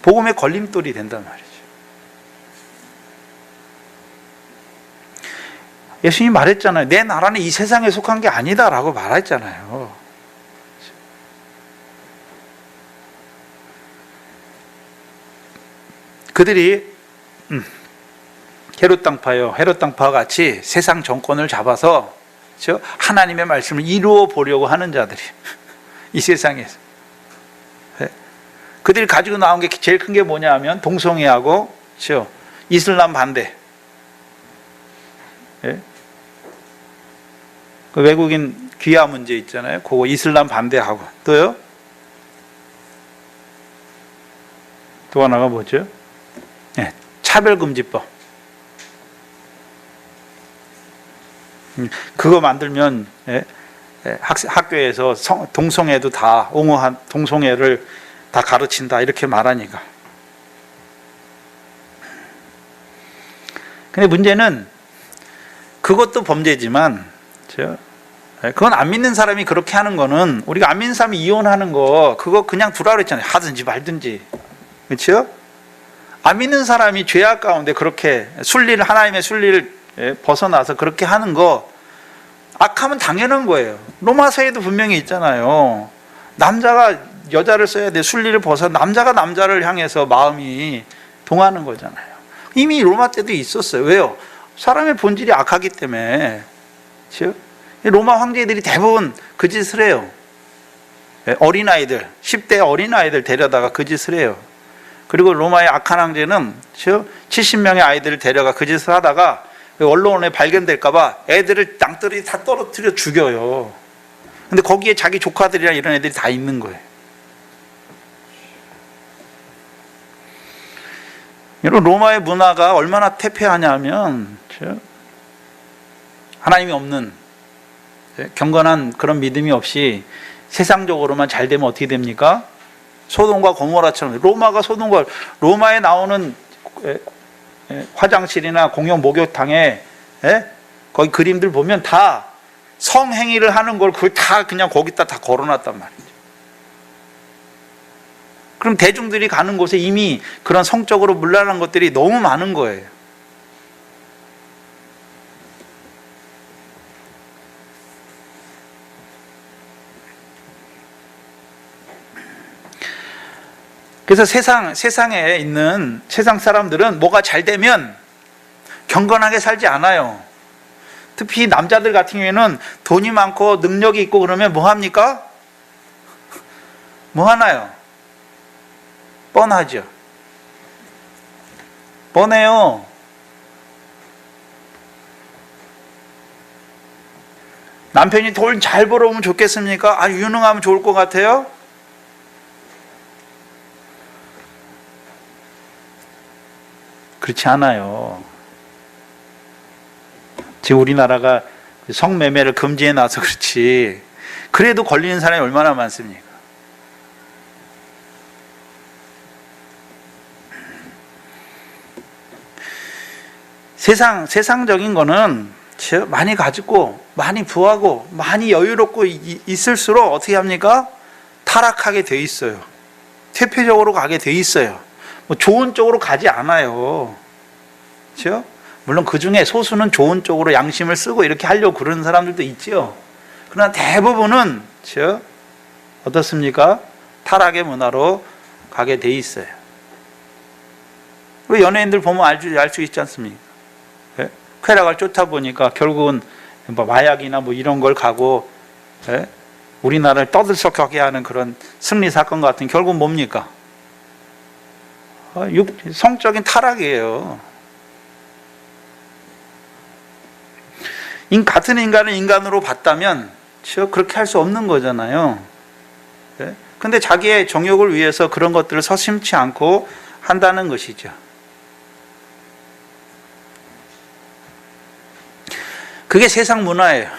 복음의 걸림돌이 된단 말이죠. 예수님이 말했잖아요. 내 나라는 이 세상에 속한 게 아니다라고 말했잖아요. 그들이 헤롯 당파요. 헤롯 당파와 같이 세상 정권을 잡아서 하나님의 말씀을 이루어 보려고 하는 자들이 이 세상에서 그들이 가지고 나온 게 제일 큰 게 뭐냐 하면 동성애하고 이슬람 반대. 그 외국인 귀화 문제 있잖아요. 그거 이슬람 반대하고 또요. 또 하나가 뭐죠? 차별금지법. 그거 만들면 학교에서 동성애도 다 옹호한 동성애를 다 가르친다 이렇게 말하니까. 근데 문제는 그것도 범죄지만 그건 안 믿는 사람이 그렇게 하는 거는 우리가 안 믿는 사람이 이혼하는 거 그거 그냥 두라 그랬잖아요. 하든지 말든지. 그렇죠? 안 믿는 사람이 죄악 가운데 그렇게 하나님의 순리를 벗어나서 그렇게 하는 거 악하면 당연한 거예요. 로마서에도 분명히 있잖아요. 남자가 여자를 써야 돼. 순리를 벗어 남자가 남자를 향해서 마음이 동하는 거잖아요. 이미 로마 때도 있었어요. 왜요? 사람의 본질이 악하기 때문에. 그렇죠? 로마 황제들이 대부분 그 짓을 해요. 어린아이들, 10대 어린아이들 데려다가 그 짓을 해요. 그리고 로마의 악한 황제는 70명의 아이들을 데려가 그 짓을 하다가 언론에 발견될까봐 애들을 낭떠러지 다 떨어뜨려 죽여요. 근데 거기에 자기 조카들이랑 이런 애들이 다 있는 거예요. 이런 로마의 문화가 얼마나 태폐하냐면 하나님이 없는 경건한 그런 믿음이 없이 세상적으로만 잘 되면 어떻게 됩니까? 소돔과 고모라처럼. 로마에 나오는 화장실이나 공용 목욕탕에 거기 그림들 보면 다 성행위를 하는 걸 그걸 다 그냥 거기다 다 걸어놨단 말이죠. 그럼 대중들이 가는 곳에 이미 그런 성적으로 문란한 것들이 너무 많은 거예요. 그래서 세상에 있는 세상 사람들은 뭐가 잘 되면 경건하게 살지 않아요. 특히 남자들 같은 경우에는 돈이 많고 능력이 있고 그러면 뭐 합니까? 뭐 하나요? 뻔하죠. 뻔해요. 남편이 돈 잘 벌어오면 좋겠습니까? 유능하면 좋을 것 같아요? 그렇지 않아요. 지금 우리나라가 성매매를 금지해 놔서 그렇지 그래도 걸리는 사람이 얼마나 많습니까? 세상적인 거는 많이 가지고 많이 부하고 많이 여유롭고 있을수록 어떻게 합니까? 타락하게 돼 있어요. 퇴폐적으로 가게 돼 있어요. 뭐 좋은 쪽으로 가지 않아요. 그렇죠? 물론 그 중에 소수는 좋은 쪽으로 양심을 쓰고 이렇게 하려고 그러는 사람들도 있죠. 그러나 대부분은 그렇죠? 어떻습니까? 타락의 문화로 가게 돼 있어요. 우리 연예인들 보면 알 수 있지 않습니까? 쾌락을 쫓아 보니까 결국은 뭐 마약이나 뭐 이런 걸 가고 우리나라를 떠들썩하게 하는 그런 승리 사건 같은 결국은 뭡니까? 성적인 타락이에요. 같은 인간을 인간으로 봤다면 그렇게 할 수 없는 거잖아요. 근데 자기의 정욕을 위해서 그런 것들을 서심치 않고 한다는 것이죠. 그게 세상 문화예요.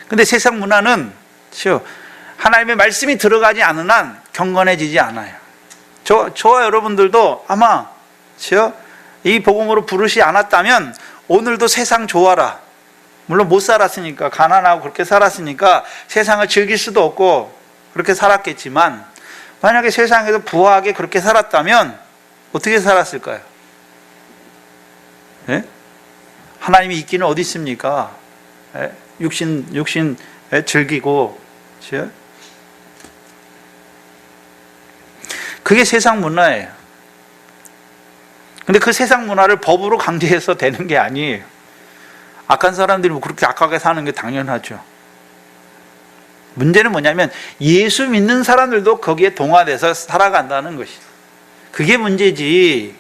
근데 세상 문화는 하나님의 말씀이 들어가지 않은 한 경건해지지 않아요. 저와 여러분들도 아마 이 복음으로 부르시 않았다면 오늘도 세상 좋아라. 물론 못 살았으니까, 가난하고 그렇게 살았으니까 세상을 즐길 수도 없고 그렇게 살았겠지만, 만약에 세상에서 부하게 그렇게 살았다면 어떻게 살았을까요? 네? 하나님이 있기는 어디 있습니까? 육신 즐기고. 그게 세상 문화예요. 근데 그 세상 문화를 법으로 강제해서 되는 게 아니에요. 악한 사람들이 뭐 그렇게 악하게 사는 게 당연하죠. 문제는 뭐냐면 예수 믿는 사람들도 거기에 동화돼서 살아간다는 것이죠. 그게 문제지.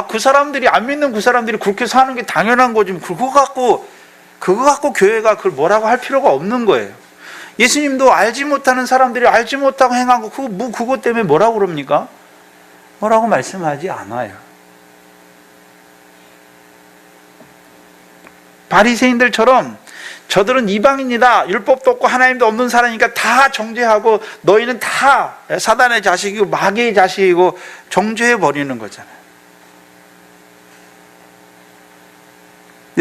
그 사람들이, 안 믿는 그 사람들이 그렇게 사는 게 당연한 거지. 그거 갖고 교회가 그걸 뭐라고 할 필요가 없는 거예요. 예수님도 알지 못하는 사람들이 알지 못하고 행한 거, 그것 때문에 뭐라고 그럽니까? 뭐라고 말씀하지 않아요. 바리새인들처럼 저들은 이방인이다, 율법도 없고 하나님도 없는 사람이니까 다 정죄하고 너희는 다 사단의 자식이고 마귀의 자식이고 정죄해 버리는 거잖아요.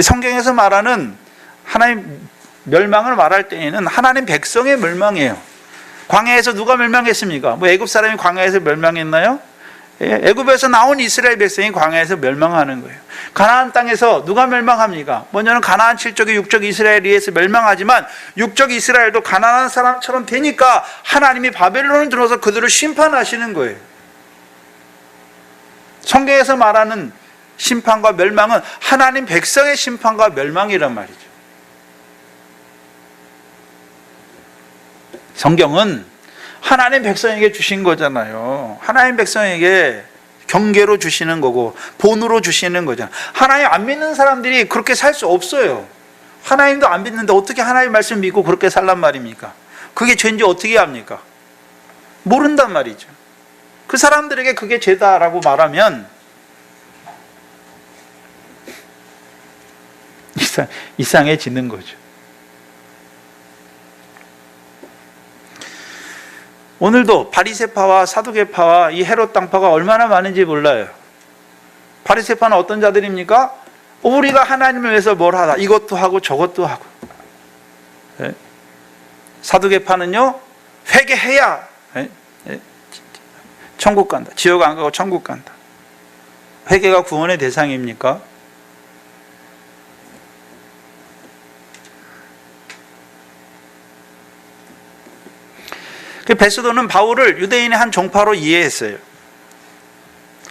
성경에서 말하는 하나님 멸망을 말할 때에는 하나님 백성의 멸망이에요. 광야에서 누가 멸망했습니까? 애굽 사람이 광야에서 멸망했나요? 애굽에서 나온 이스라엘 백성이 광야에서 멸망하는 거예요. 가나안 땅에서 누가 멸망합니까? 먼저는 가나안 7족의 육적 이스라엘에 의해서 멸망하지만 육적 이스라엘도 가나안 사람처럼 되니까 하나님이 바벨론을 들어서 그들을 심판하시는 거예요. 성경에서 말하는 심판과 멸망은 하나님 백성의 심판과 멸망이란 말이죠. 성경은 하나님 백성에게 주신 거잖아요. 하나님 백성에게 경계로 주시는 거고 본으로 주시는 거잖아요. 하나님 안 믿는 사람들이 그렇게 살 수 없어요. 하나님도 안 믿는데 어떻게 하나님 말씀 믿고 그렇게 살란 말입니까? 그게 죄인지 어떻게 합니까? 모른단 말이죠. 그 사람들에게 그게 죄다라고 말하면 이상해지는 거죠. 오늘도 바리새파와 사두개파와 이 헤롯 당파가 얼마나 많은지 몰라요. 바리새파는 어떤 자들입니까? 우리가 하나님을 위해서 뭘 하다, 이것도 하고 저것도 하고. 사두개파는요, 회개해야 천국 간다. 지옥 안 가고 천국 간다. 회개가 구원의 대상입니까? 베스도는 바울을 유대인의 한 종파로 이해했어요.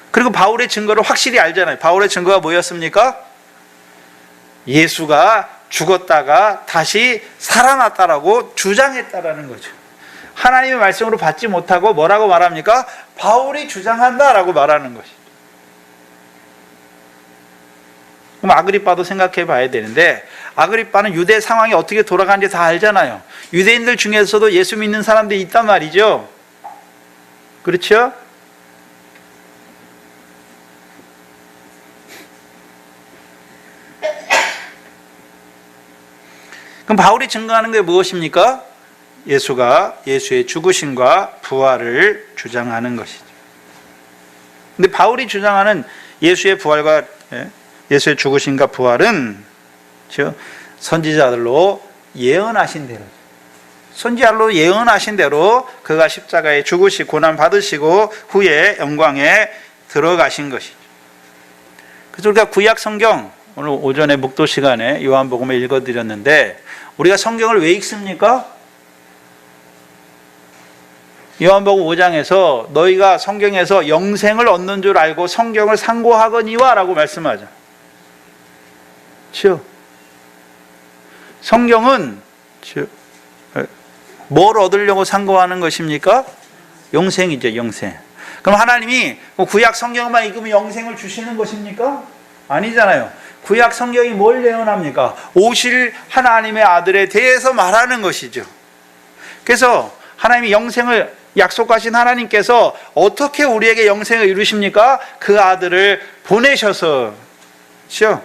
그리고 바울의 증거를 확실히 알잖아요. 바울의 증거가 뭐였습니까? 예수가 죽었다가 다시 살아났다라고 주장했다라는 거죠. 하나님의 말씀으로 받지 못하고 뭐라고 말합니까? 바울이 주장한다라고 말하는 것이죠. 그럼 아그리빠도 생각해 봐야 되는데, 아그리빠는 유대 상황이 어떻게 돌아가는지 다 알잖아요. 유대인들 중에서도 예수 믿는 사람들이 있단 말이죠. 그렇죠? 그럼 바울이 증거하는 게 무엇입니까? 예수의 죽으심과 부활을 주장하는 것이죠. 근데 바울이 주장하는 예수의 부활과 예수의 죽으심과 부활은 선지자들로 예언하신 대로, 선지자로 예언하신 대로 그가 십자가에 죽으시고 고난 받으시고 후에 영광에 들어가신 것이죠. 그래서 우리가 구약 성경, 오늘 오전에 묵도 시간에 요한복음을 읽어드렸는데, 우리가 성경을 왜 읽습니까? 요한복음 5장에서 너희가 성경에서 영생을 얻는 줄 알고 성경을 상고하거니와 라고 말씀하죠. 그렇죠? 성경은 뭘 얻으려고 상고하는 것입니까? 영생이죠, 영생. 그럼 하나님이 구약 성경만 읽으면 영생을 주시는 것입니까? 아니잖아요. 구약 성경이 뭘 예언합니까? 오실 하나님의 아들에 대해서 말하는 것이죠. 그래서 하나님이 영생을 약속하신 하나님께서 어떻게 우리에게 영생을 이루십니까? 그 아들을 보내셔서, 그렇죠?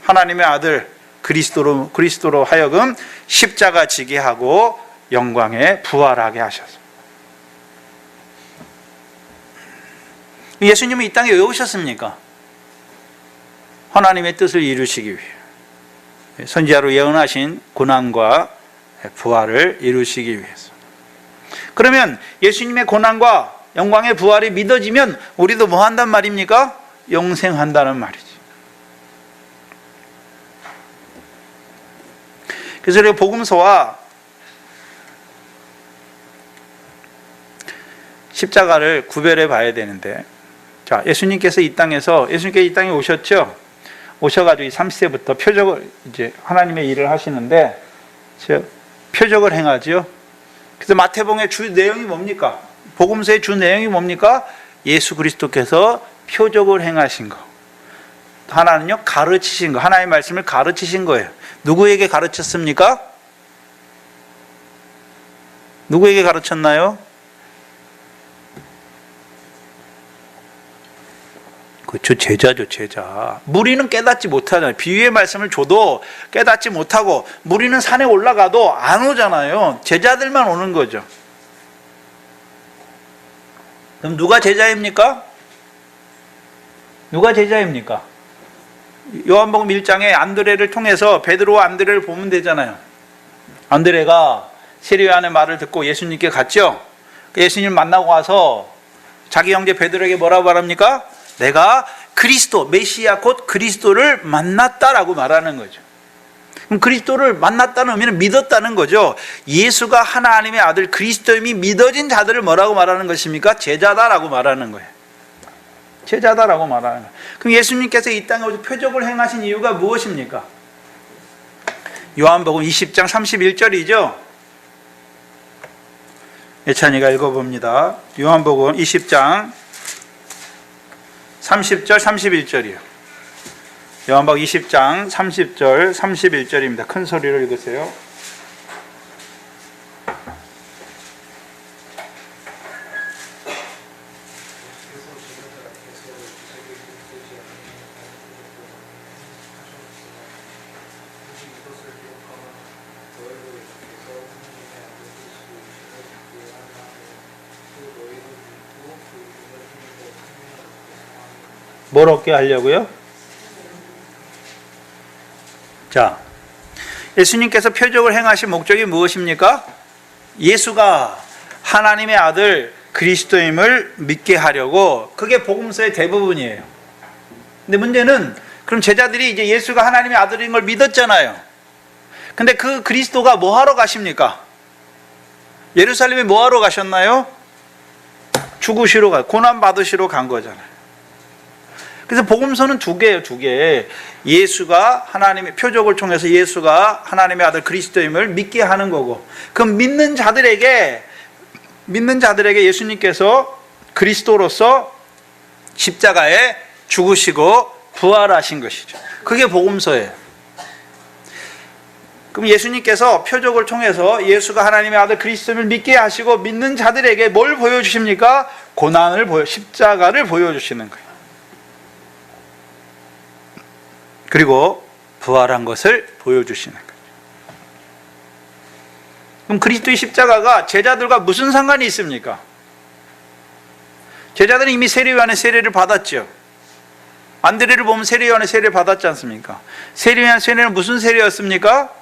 하나님의 아들 그리스도로 하여금 십자가 지게 하고 영광에 부활하게 하셔서. 예수님은 이 땅에 왜 오셨습니까? 하나님의 뜻을 이루시기 위해, 선지자로 예언하신 고난과 부활을 이루시기 위해서. 그러면 예수님의 고난과 영광의 부활이 믿어지면 우리도 뭐 한단 말입니까? 영생한다는 말이지. 그래서 우리가 복음서와 십자가를 구별해 봐야 되는데, 자, 예수님께서 이 땅에 오셨죠? 오셔가지고 30세부터 표적을, 이제 하나님의 일을 하시는데, 표적을 행하죠. 그래서 마태복음의 주 내용이 뭡니까? 복음서의 주 내용이 뭡니까? 예수 그리스도께서 표적을 행하신 거. 하나는요, 가르치신 거. 하나님의 말씀을 가르치신 거예요. 누구에게 가르쳤습니까? 누구에게 가르쳤나요? 그렇죠. 제자죠, 제자. 무리는 깨닫지 못하잖아요. 비유의 말씀을 줘도 깨닫지 못하고, 무리는 산에 올라가도 안 오잖아요. 제자들만 오는 거죠. 그럼 누가 제자입니까? 누가 제자입니까? 요한복음 1장에 안드레를 통해서 베드로와 안드레를 보면 되잖아요. 안드레가 세례 요한의 말을 듣고 예수님께 갔죠. 예수님 만나고 와서 자기 형제 베드로에게 뭐라고 말합니까? 내가 그리스도, 메시아 곧 그리스도를 만났다라고 말하는 거죠. 그럼 그리스도를 만났다는 의미는 믿었다는 거죠. 예수가 하나님의 아들 그리스도임이 믿어진 자들을 뭐라고 말하는 것입니까? 제자다라고 말하는 거예요. 제자다라고 말하는 거예요. 그럼 예수님께서 이 땅에 오셔서 표적을 행하신 이유가 무엇입니까? 요한복음 20장 31절이죠. 예찬이가 읽어봅니다. 요한복음 20장 30절 31절이요. 요한복음 20장 30절 31절입니다. 큰 소리로 읽으세요. 뭘 얻게 하려고요? 자, 예수님께서 표적을 행하신 목적이 무엇입니까? 예수가 하나님의 아들 그리스도임을 믿게 하려고. 그게 복음서의 대부분이에요. 근데 문제는, 그럼 제자들이 이제 예수가 하나님의 아들인 걸 믿었잖아요. 근데 그 그리스도가 뭐 하러 가십니까? 예루살렘에 뭐 하러 가셨나요? 죽으시러 고난 받으시러 간 거잖아요. 그래서 복음서는 두 개예요, 두 개. 예수가 하나님의 표적을 통해서 예수가 하나님의 아들 그리스도임을 믿게 하는 거고, 그럼 믿는 자들에게 예수님께서 그리스도로서 십자가에 죽으시고 부활하신 것이죠. 그게 복음서예요. 그럼 예수님께서 표적을 통해서 예수가 하나님의 아들 그리스도임을 믿게 하시고, 믿는 자들에게 뭘 보여주십니까? 십자가를 보여주시는 거예요. 그리고 부활한 것을 보여주시는 거죠. 그럼 그리스도의 십자가가 제자들과 무슨 상관이 있습니까? 제자들은 이미 세례 요한의 세례를 받았죠. 안드레를 보면 세례 요한의 세례를 받았지 않습니까? 세례 요한의 세례는 무슨 세례였습니까?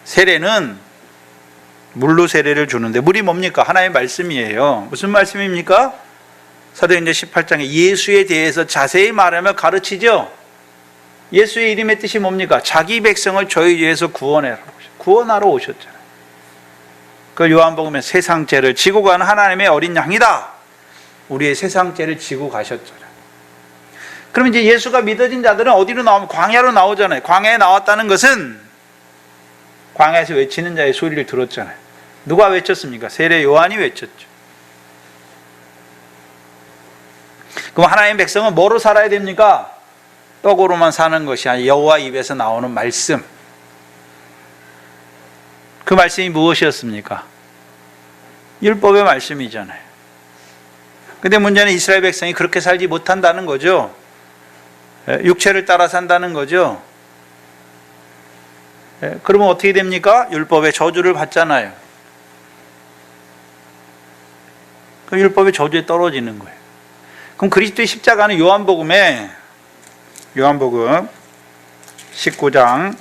세례는 물로 세례를 주는데, 물이 뭡니까? 하나의 말씀이에요. 무슨 말씀입니까? 사도행전 18장에 예수에 대해서 자세히 말하며 가르치죠. 예수의 이름의 뜻이 뭡니까? 자기 백성을 저희 위해서 구원하러 오셨잖아요. 그 요한복음에 세상 죄를 지고 가는 하나님의 어린 양이다. 우리의 세상 죄를 지고 가셨잖아요. 그럼 이제 예수가 믿어진 자들은 어디로 나오면 광야로 나오잖아요. 광야에 나왔다는 것은 광야에서 외치는 자의 소리를 들었잖아요. 누가 외쳤습니까? 세례 요한이 외쳤죠. 그럼 하나님의 백성은 뭐로 살아야 됩니까? 떡으로만 사는 것이 아니라 여호와 입에서 나오는 말씀. 그 말씀이 무엇이었습니까? 율법의 말씀이잖아요. 근데 문제는 이스라엘 백성이 그렇게 살지 못한다는 거죠. 육체를 따라 산다는 거죠. 그러면 어떻게 됩니까? 율법의 저주를 받잖아요. 그 율법의 저주에 떨어지는 거예요. 그럼 그리스도의 십자가는 요한복음 19장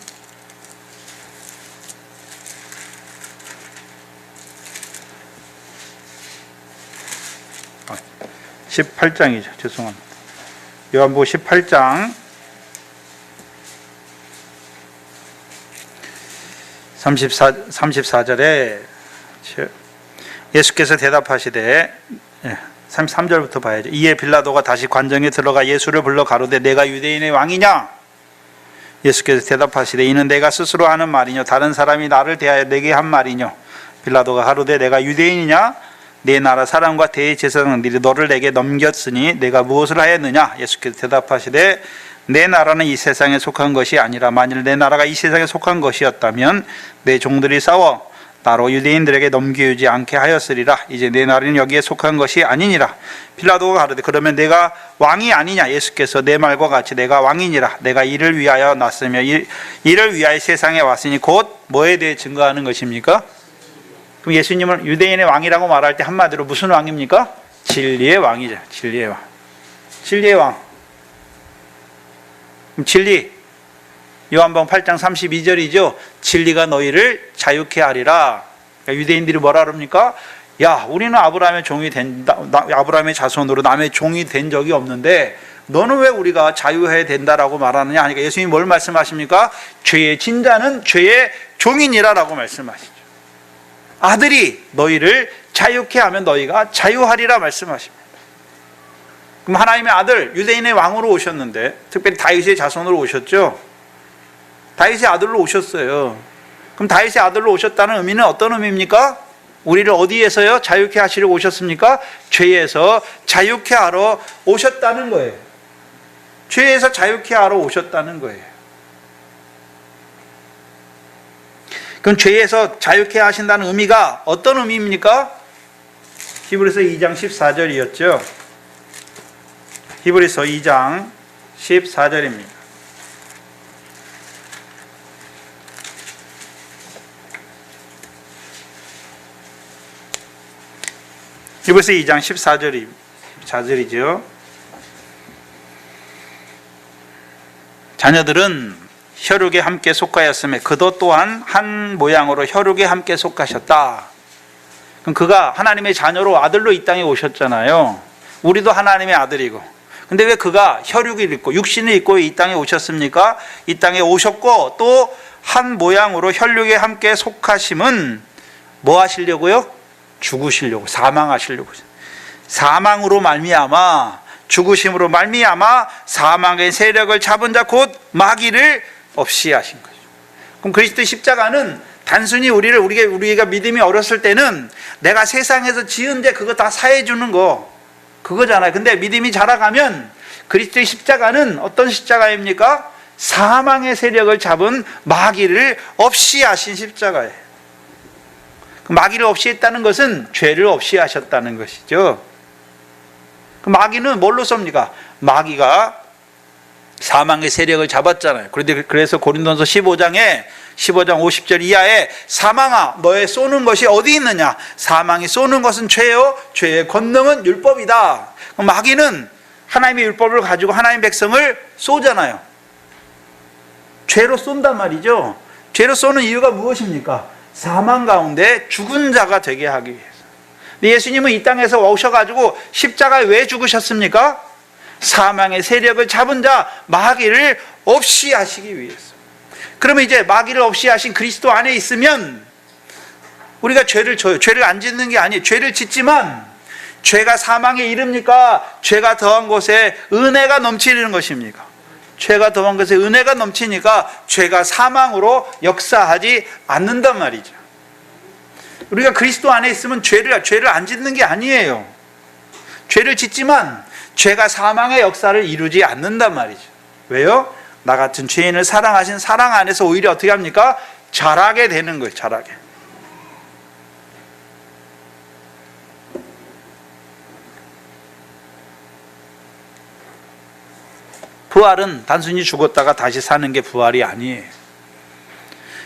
18장이죠. 죄송합니다. 요한복음 18장 34절에 예수께서 대답하시되 33절부터 봐야죠. 이에 빌라도가 다시 관정에 들어가 예수를 불러 가로되 내가 유대인의 왕이냐? 예수께서 대답하시되 이는 내가 스스로 하는 말이뇨 다른 사람이 나를 대하여 내게 한 말이뇨? 빌라도가 가로되 내가 유대인이냐? 내 나라 사람과 대제사장들이 너를 내게 넘겼으니 내가 무엇을 하였느냐? 예수께서 대답하시되 내 나라는 이 세상에 속한 것이 아니라 만일 내 나라가 이 세상에 속한 것이었다면 내 종들이 싸워 나로 유대인들에게 넘겨주지 않게 하였으리라. 이제 내 나라는 여기에 속한 것이 아니니라. 빌라도가 가로되 그러면 내가 왕이 아니냐? 예수께서 내 말과 같이 내가 왕이니라. 내가 이를 위하여 났으며 이를 위하여 세상에 왔으니 곧 뭐에 대해 증거하는 것입니까? 그럼 예수님은 유대인의 왕이라고 말할 때 한마디로 무슨 왕입니까? 진리의 왕이죠. 진리의 왕. 진리의 왕. 그럼 진리. 요한복음 8장 32절이죠. 진리가 너희를 자유케 하리라. 그러니까 유대인들이 뭐라 그럽니까? 야, 우리는 아브라함의 종이 아브라함의 자손으로 남의 종이 된 적이 없는데 너는 왜 우리가 자유해야 된다라고 말하느냐 하니까 예수님이 뭘 말씀하십니까? 죄의 진자는 죄의 종이니라라고 말씀하시죠. 아들이 너희를 자유케 하면 너희가 자유하리라 말씀하십니다. 그럼 하나님의 아들 유대인의 왕으로 오셨는데 특별히 다윗의 자손으로 오셨죠. 다윗의 아들로 오셨어요. 그럼 다윗의 아들로 오셨다는 의미는 어떤 의미입니까? 우리를 어디에서요? 자유케 하시려고 오셨습니까? 죄에서 자유케 하러 오셨다는 거예요. 죄에서 자유케 하러 오셨다는 거예요. 그럼 죄에서 자유케 하신다는 의미가 어떤 의미입니까? 히브리서 2장 14절이었죠. 히브리서 2장 14절입니다. 히브리서 2장 14절이죠. 자녀들은 혈육에 함께 속하였으며 그도 또한 한 모양으로 혈육에 함께 속하셨다. 그럼 그가 하나님의 자녀로 아들로 이 땅에 오셨잖아요. 우리도 하나님의 아들이고. 근데 왜 그가 혈육을 입고 육신을 입고 이 땅에 오셨습니까? 이 땅에 오셨고 또 한 모양으로 혈육에 함께 속하심은 뭐 하시려고요? 죽으시려고, 사망하시려고. 사망으로 말미암아, 죽으심으로 말미암아 사망의 세력을 잡은 자 곧 마귀를 없이 하신 거죠. 그럼 그리스도의 십자가는 단순히 우리가 믿음이 어렸을 때는 내가 세상에서 지은 죄 그거 다 사해 주는 거 그거잖아요. 근데 믿음이 자라가면 그리스도의 십자가는 어떤 십자가입니까? 사망의 세력을 잡은 마귀를 없이 하신 십자가예요. 마귀를 없이 했다는 것은 죄를 없이 하셨다는 것이죠. 마귀는 뭘로 섭니까? 마귀가 사망의 세력을 잡았잖아요. 그래서 고린도전서 15장 50절 이하에 사망아 너의 쏘는 것이 어디 있느냐? 사망이 쏘는 것은 죄요 죄의 권능은 율법이다. 마귀는 하나님의 율법을 가지고 하나님의 백성을 쏘잖아요. 죄로 쏜단 말이죠. 죄로 쏘는 이유가 무엇입니까? 사망 가운데 죽은 자가 되게 하기 위해서. 근데 예수님은 이 땅에서 오셔가지고 십자가에 왜 죽으셨습니까? 사망의 세력을 잡은 자 마귀를 없이 하시기 위해서. 그러면 이제 마귀를 없이 하신 그리스도 안에 있으면 우리가 죄를 져요. 죄를 안 짓는 게 아니에요. 죄를 짓지만 죄가 사망에 이릅니까? 죄가 더한 곳에 은혜가 넘치는 것입니까? 죄가 더한 것에 은혜가 넘치니까 죄가 사망으로 역사하지 않는단 말이죠. 우리가 그리스도 안에 있으면 죄를 안 짓는 게 아니에요. 죄를 짓지만 죄가 사망의 역사를 이루지 않는단 말이죠. 왜요? 나 같은 죄인을 사랑하신 사랑 안에서 오히려 어떻게 합니까? 자라게 되는 거예요. 자라게. 부활은 단순히 죽었다가 다시 사는 게 부활이 아니에요.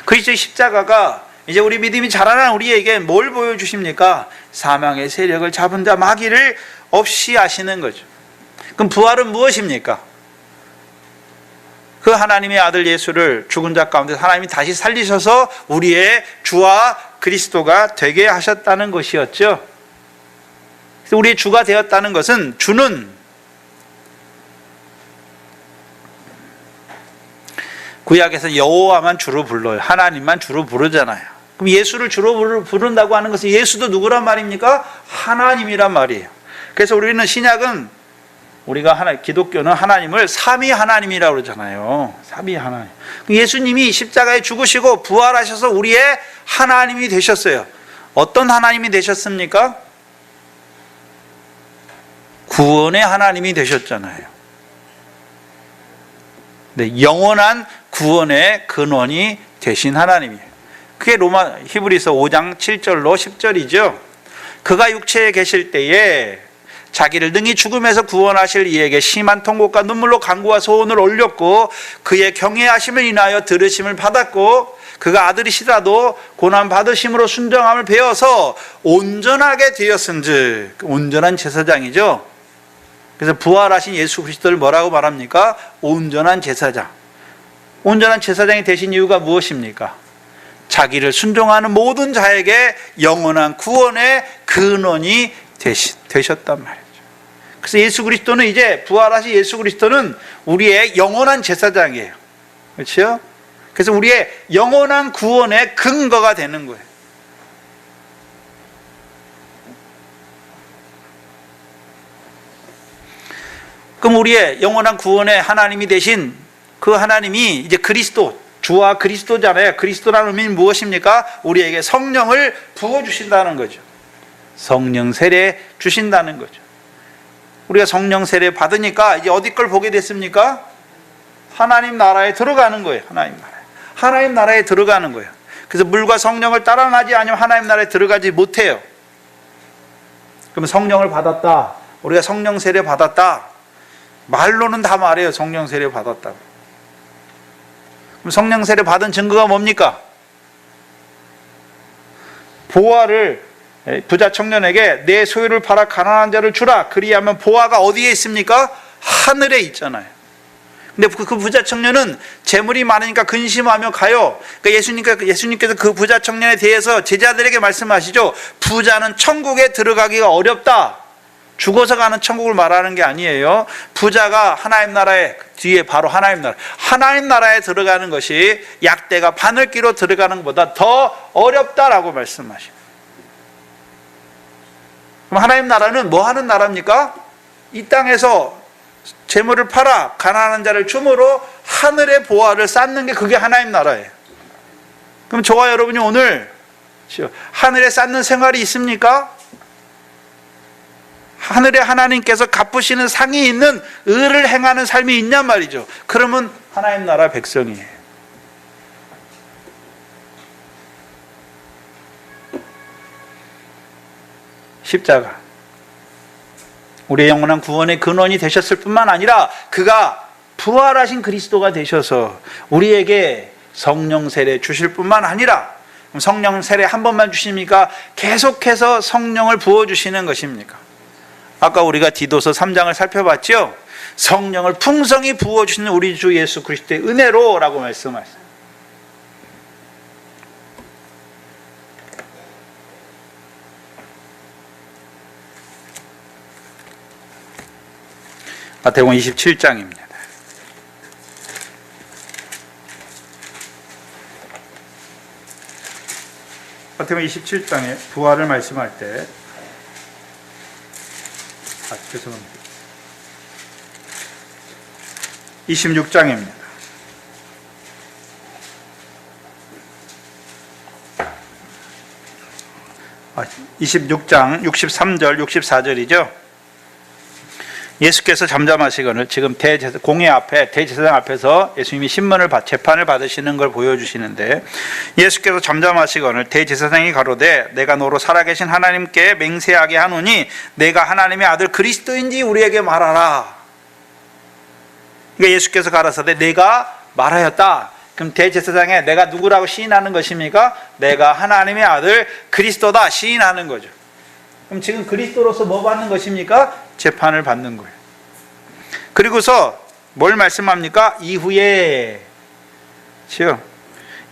그리스도의 십자가가 이제 우리 믿음이 자라난 우리에게 뭘 보여주십니까? 사망의 세력을 잡은 자 마귀를 없이 하시는 거죠. 그럼 부활은 무엇입니까? 그 하나님의 아들 예수를 죽은 자 가운데 하나님이 다시 살리셔서 우리의 주와 그리스도가 되게 하셨다는 것이었죠. 그래서 우리의 주가 되었다는 것은 주는 구약에서 여호와만 주로 불러요. 하나님만 주로 부르잖아요. 그럼 예수를 주로 부른다고 하는 것은 예수도 누구란 말입니까? 하나님이란 말이에요. 그래서 우리는 신약은 기독교는 하나님을 삼위 하나님이라고 그러잖아요. 삼위 하나님. 예수님이 십자가에 죽으시고 부활하셔서 우리의 하나님이 되셨어요. 어떤 하나님이 되셨습니까? 구원의 하나님이 되셨잖아요. 네, 영원한 구원의 근원이 되신 하나님이에요. 그게 히브리서 5장 7절로 10절이죠. 그가 육체에 계실 때에 자기를 능히 죽음에서 구원하실 이에게 심한 통곡과 눈물로 간구와 소원을 올렸고 그의 경외하심을 인하여 들으심을 받았고 그가 아들이시라도 고난 받으심으로 순종함을 배워서 온전하게 되었은즉, 온전한 제사장이죠. 그래서 부활하신 예수 그리스도를 뭐라고 말합니까? 온전한 제사장. 온전한 제사장이 되신 이유가 무엇입니까? 자기를 순종하는 모든 자에게 영원한 구원의 근원이 되셨단 말이죠. 그래서 예수 그리스도는 이제 부활하신 예수 그리스도는 우리의 영원한 제사장이에요. 그렇죠? 그래서 우리의 영원한 구원의 근거가 되는 거예요. 그럼 우리의 영원한 구원의 하나님이 되신 그 하나님이 이제 그리스도, 주와 그리스도잖아요. 그리스도라는 의미는 무엇입니까? 우리에게 성령을 부어주신다는 거죠. 성령 세례 주신다는 거죠. 우리가 성령 세례 받으니까 이제 어디 걸 보게 됐습니까? 하나님 나라에 들어가는 거예요. 하나님 나라에 들어가는 거예요. 그래서 물과 성령을 따라나지 않으면 하나님 나라에 들어가지 못해요. 그럼 성령을 받았다. 우리가 성령 세례 받았다. 말로는 다 말해요. 성령 세례 받았다고. 그럼 성령 세례 받은 증거가 뭡니까? 보화를 부자 청년에게 내 소유를 팔아 가난한 자를 주라. 그리하면 보화가 어디에 있습니까? 하늘에 있잖아요. 근데 그 부자 청년은 재물이 많으니까 근심하며 가요. 그러니까 예수님께서 그 부자 청년에 대해서 제자들에게 말씀하시죠. 부자는 천국에 들어가기가 어렵다. 죽어서 가는 천국을 말하는 게 아니에요. 부자가 하나님 나라에, 뒤에 바로 하나님 나라에 들어가는 것이 약대가 바늘기로 들어가는 것보다 더 어렵다라고 말씀하십니다. 그럼 하나님 나라는 뭐 하는 나라입니까? 이 땅에서 재물을 팔아 가난한 자를 줌으로 하늘의 보화를 쌓는 게 그게 하나님 나라예요. 그럼 저와 여러분이 오늘 하늘에 쌓는 생활이 있습니까? 하늘에 하나님께서 갚으시는 상이 있는 의를 행하는 삶이 있냔 말이죠. 그러면 하나님 나라 백성이에요. 십자가 우리의 영원한 구원의 근원이 되셨을 뿐만 아니라 그가 부활하신 그리스도가 되셔서 우리에게 성령 세례 주실 뿐만 아니라, 성령 세례 한 번만 주십니까? 계속해서 성령을 부어주시는 것입니까? 아까 우리가 디도서 3장을 살펴봤죠? 성령을 풍성히 부어주시는 우리 주 예수 그리스도의 은혜로라고 말씀하셨어요. 마태복음 27장입니다. 마태복음 27장에 부활을 말씀할 때, 죄송합니다. 26장입니다. 26장 63절 64절이죠. 예수께서 잠잠하시거늘 지금 공회 앞에 대제사장 앞에서 예수님이 재판을 받으시는 걸 보여주시는데, 예수께서 잠잠하시거늘 대제사장이 가로되 내가 너로 살아계신 하나님께 맹세하게 하노니 내가 하나님의 아들 그리스도인지 우리에게 말하라. 그러니까 예수께서 가라사대 내가 말하였다. 그럼 대제사장에 내가 누구라고 시인하는 것입니까? 내가 하나님의 아들 그리스도다 시인하는 거죠. 그럼 지금 그리스도로서 뭐 받는 것입니까? 재판을 받는 거예요. 그리고서 뭘 말씀합니까? 이후에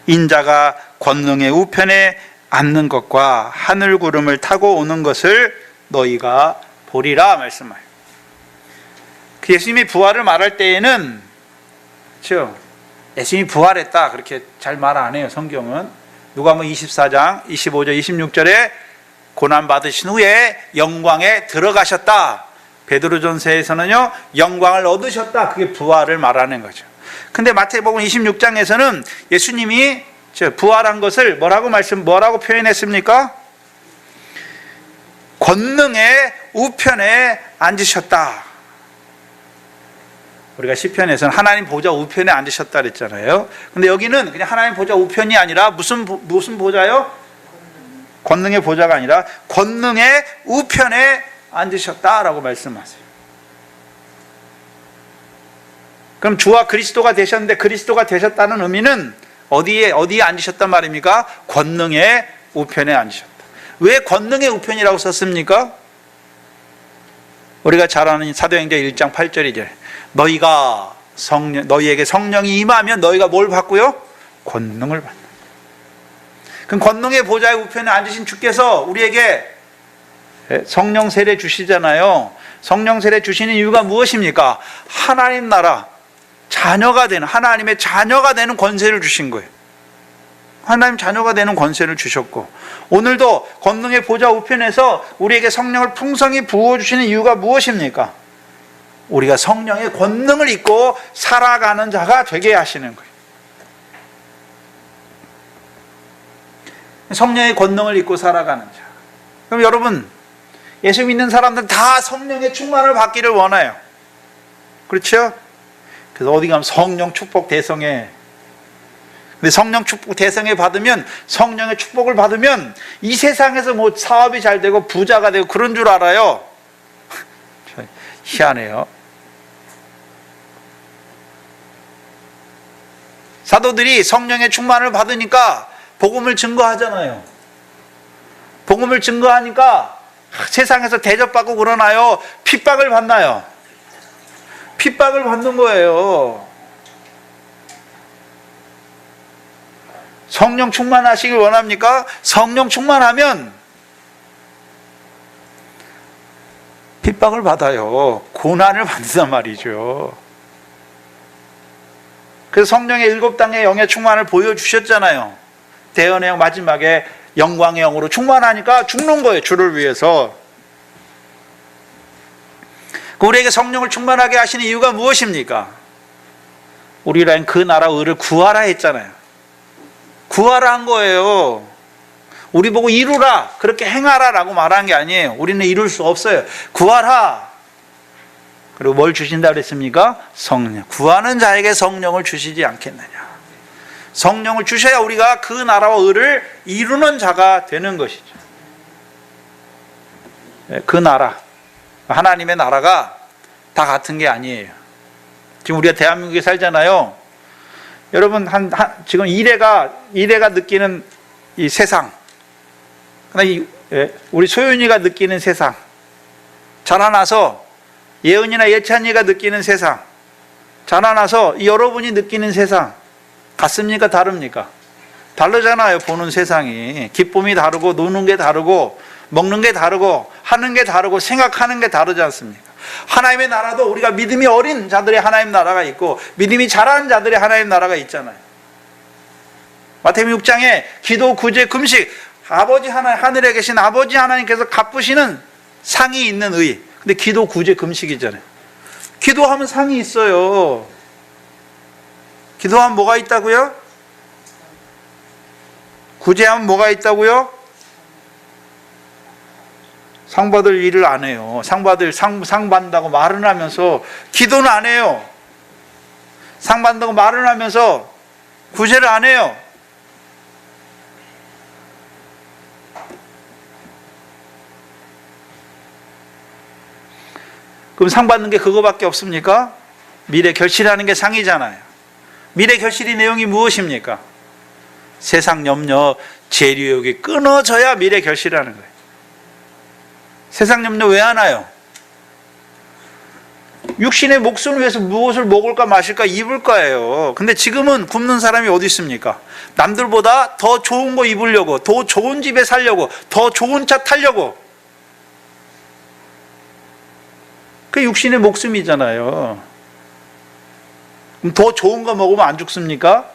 인자가 권능의 우편에 앉는 것과 하늘 구름을 타고 오는 것을 너희가 보리라 말씀하여요. 예수님이 부활을 말할 때에는 예수님이 부활했다 그렇게 잘 말 안 해요. 성경은 누가복음 24장 25절 26절에 고난 받으신 후에 영광에 들어가셨다. 베드로전서에서는요 영광을 얻으셨다. 그게 부활을 말하는 거죠. 근데 마태복음 26장에서는 예수님이 부활한 것을 뭐라고 표현했습니까? 권능의 우편에 앉으셨다. 우리가 시편에서는 하나님 보좌 우편에 앉으셨다 그랬잖아요. 근데 여기는 그냥 하나님 보좌 우편이 아니라 무슨 보좌요? 권능의 보좌가 아니라 권능의 우편에 앉으셨다라고 말씀하세요. 그럼 주와 그리스도가 되셨는데 그리스도가 되셨다는 의미는 어디에 앉으셨단 말입니까? 권능의 우편에 앉으셨다. 왜 권능의 우편이라고 썼습니까? 우리가 잘 아는 사도행전 1장 8절이죠. 너희에게 성령이 임하면 너희가 뭘 받고요? 권능을 받는. 그럼 권능의 보좌의 우편에 앉으신 주께서 우리에게 성령 세례 주시잖아요. 성령 세례 주시는 이유가 무엇입니까? 하나님 나라 자녀가 되는, 하나님의 자녀가 되는 권세를 주신 거예요. 하나님 자녀가 되는 권세를 주셨고, 오늘도 권능의 보좌 우편에서 우리에게 성령을 풍성히 부어주시는 이유가 무엇입니까? 우리가 성령의 권능을 입고 살아가는 자가 되게 하시는 거예요. 성령의 권능을 입고 살아가는 자. 그럼 여러분, 예수 믿는 사람들은 다 성령의 충만을 받기를 원해요. 그렇죠? 그래서 어디 가면 성령 축복 대성회. 근데 성령 축복 대성회 받으면, 성령의 축복을 받으면 이 세상에서 뭐 사업이 잘 되고 부자가 되고 그런 줄 알아요. 희한해요. 사도들이 성령의 충만을 받으니까 복음을 증거하잖아요. 복음을 증거하니까 세상에서 대접받고 그러나요? 핍박을 받나요? 핍박을 받는 거예요. 성령 충만하시길 원합니까? 성령 충만하면 핍박을 받아요. 고난을 받는단 말이죠. 그래서 성령의 7단계의 영의 충만을 보여주셨잖아요. 대언의 영 마지막에 영광의 영으로 충만하니까 죽는 거예요. 주를 위해서. 우리에게 성령을 충만하게 하시는 이유가 무엇입니까? 우리라인 그 나라 의를 구하라 했잖아요. 구하라 한 거예요. 우리 보고 이루라, 그렇게 행하라 라고 말한 게 아니에요. 우리는 이룰 수 없어요. 구하라. 그리고 뭘 주신다 그랬습니까? 성령. 구하는 자에게 성령을 주시지 않겠느냐. 성령을 주셔야 우리가 그 나라와 의를 이루는 자가 되는 것이죠. 그 나라, 하나님의 나라가 다 같은 게 아니에요. 지금 우리가 대한민국에 살잖아요. 여러분 지금 이래가 느끼는 이 세상, 우리 소윤이가 느끼는 세상, 자라나서 예은이나 예찬이가 느끼는 세상, 자라나서 여러분이 느끼는 세상 같습니까? 다릅니까? 다르잖아요. 보는 세상이. 기쁨이 다르고, 노는 게 다르고, 먹는 게 다르고, 하는 게 다르고, 생각하는 게 다르지 않습니까? 하나님의 나라도 우리가 믿음이 어린 자들의 하나님 나라가 있고, 믿음이 자라는 자들의 하나님 나라가 있잖아요. 마태복음 6장에 기도, 구제, 금식, 아버지 하늘에 계신 아버지 하나님께서 갚으시는 상이 있는 의. 근데 기도, 구제, 금식이잖아요. 기도하면 상이 있어요. 기도하면 뭐가 있다고요? 구제하면 뭐가 있다고요? 상 받을 일을 안 해요. 상 받는다고 말은 하면서 기도는 안 해요. 상 받는다고 말은 하면서 구제를 안 해요. 그럼 상 받는 게 그거밖에 없습니까? 미래 결실하는 게 상이잖아요. 미래 결실의 내용이 무엇입니까? 세상 염려, 재료욕이 끊어져야 미래 결실하는 거예요. 세상 염려 왜 하나요? 육신의 목숨을 위해서 무엇을 먹을까 마실까 입을 거예요. 근데 지금은 굶는 사람이 어디 있습니까? 남들보다 더 좋은 거 입으려고, 더 좋은 집에 살려고, 더 좋은 차 타려고. 그게 육신의 목숨이잖아요. 그럼 더 좋은 거 먹으면 안 죽습니까?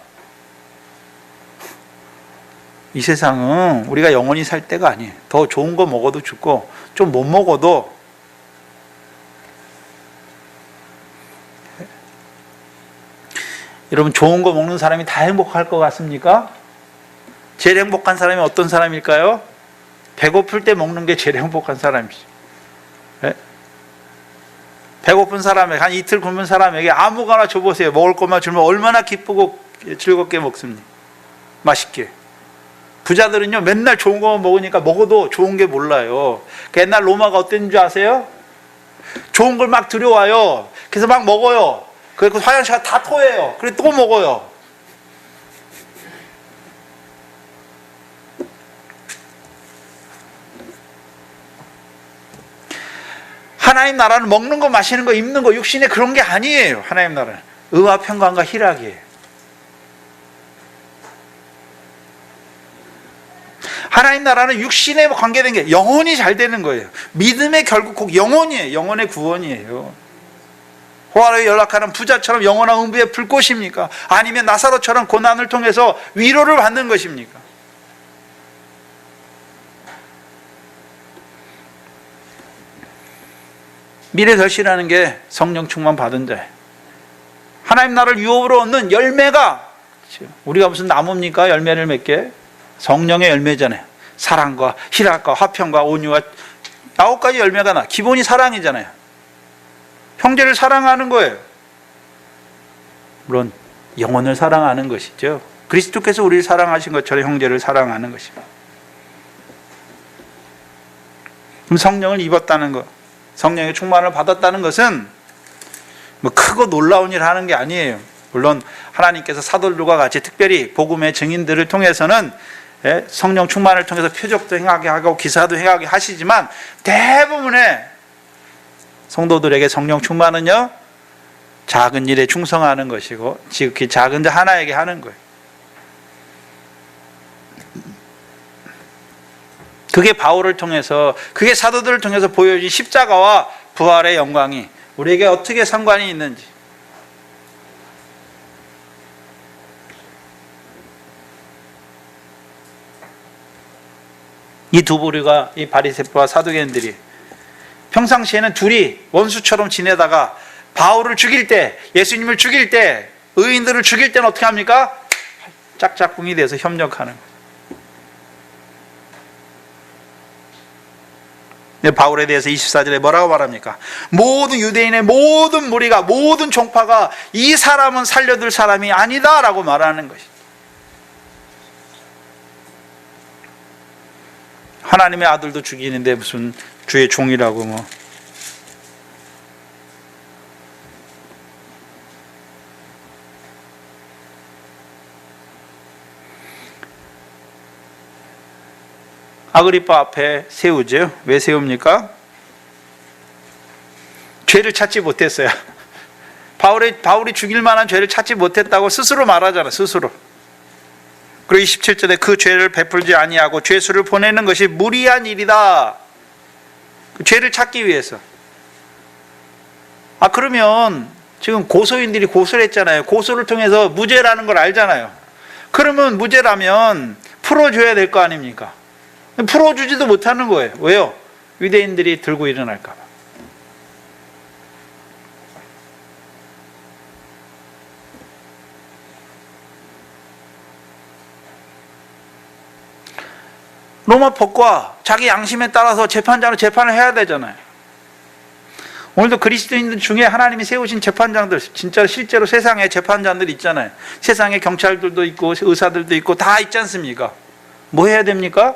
이 세상은 우리가 영원히 살 때가 아니에요. 더 좋은 거 먹어도 죽고, 좀 못 먹어도 여러분, 좋은 거 먹는 사람이 다 행복할 것 같습니까? 제일 행복한 사람이 어떤 사람일까요? 배고플 때 먹는 게 제일 행복한 사람이죠. 네? 배고픈 사람에게, 한 이틀 굶은 사람에게 아무거나 줘보세요. 먹을 것만 주면 얼마나 기쁘고 즐겁게 먹습니까? 맛있게. 부자들은요, 맨날 좋은 거만 먹으니까 먹어도 좋은 게 몰라요. 그 옛날 로마가 어땠는 줄 아세요? 좋은 걸 막 들여와요. 그래서 막 먹어요. 그래서 화장실 다 토해요. 그래 또 먹어요. 하나님 나라는 먹는 거, 마시는 거, 입는 거, 육신에 그런 게 아니에요. 하나님 나라는 의와 평강과 희락이에요. 하나님 나라는 육신에 관계된 게 영혼이 잘 되는 거예요. 믿음의 결국 꼭 영혼이에요. 영혼의 구원이에요. 호화로에 연락하는 부자처럼 영원한 음부의 불꽃입니까? 아니면 나사로처럼 고난을 통해서 위로를 받는 것입니까? 미래 결실하는 게 성령 충만 받은 자예요. 하나님 나라를 유업으로 얻는 열매가, 우리가 무슨 나무입니까? 열매를 맺게? 성령의 열매잖아요. 사랑과 희락과 화평과 온유와 9가지 열매가 나. 기본이 사랑이잖아요. 형제를 사랑하는 거예요. 물론 영혼을 사랑하는 것이죠. 그리스도께서 우리를 사랑하신 것처럼 형제를 사랑하는 것입니다. 그럼 성령을 입었다는 것, 성령의 충만을 받았다는 것은 뭐 크고 놀라운 일을 하는 게 아니에요. 물론 하나님께서 사도들과 같이 특별히 복음의 증인들을 통해서는 성령 충만을 통해서 표적도 행하게 하고 기사도 행하게 하시지만, 대부분의 성도들에게 성령 충만은요, 작은 일에 충성하는 것이고 지극히 작은 자 하나에게 하는 거예요. 그게 바울을 통해서, 그게 사도들을 통해서 보여진 십자가와 부활의 영광이 우리에게 어떻게 상관이 있는지. 이 두 부류가, 이 바리새파와 사두개인들이 평상시에는 둘이 원수처럼 지내다가 바울을 죽일 때, 예수님을 죽일 때, 의인들을 죽일 때는 어떻게 합니까? 짝짝꿍이 돼서 협력하는 거예요. 바울에 대해서 24절에 뭐라고 말합니까? 모든 유대인의 모든 무리가, 모든 종파가 이 사람은 살려둘 사람이 아니다 라고 말하는 것이죠. 하나님의 아들도 죽이는데 무슨 주의 종이라고 뭐. 아그리파 앞에 세우죠. 왜 세웁니까? 죄를 찾지 못했어요. 바울이 죽일 만한 죄를 찾지 못했다고 스스로 말하잖아, 스스로. 그리고 27절에 그 죄를 베풀지 아니하고 죄수를 보내는 것이 무리한 일이다. 그 죄를 찾기 위해서. 그러면 지금 고소인들이 고소를 했잖아요. 고소를 통해서 무죄라는 걸 알잖아요. 그러면 무죄라면 풀어줘야 될 거 아닙니까? 풀어주지도 못하는 거예요. 왜요? 유대인들이 들고 일어날까 봐. 로마 법과 자기 양심에 따라서 재판장으로 재판을 해야 되잖아요. 오늘도 그리스도인들 중에 하나님이 세우신 재판장들, 진짜 실제로 세상에 재판장들 있잖아요. 세상에 경찰들도 있고 의사들도 있고 다 있지 않습니까? 뭐 해야 됩니까?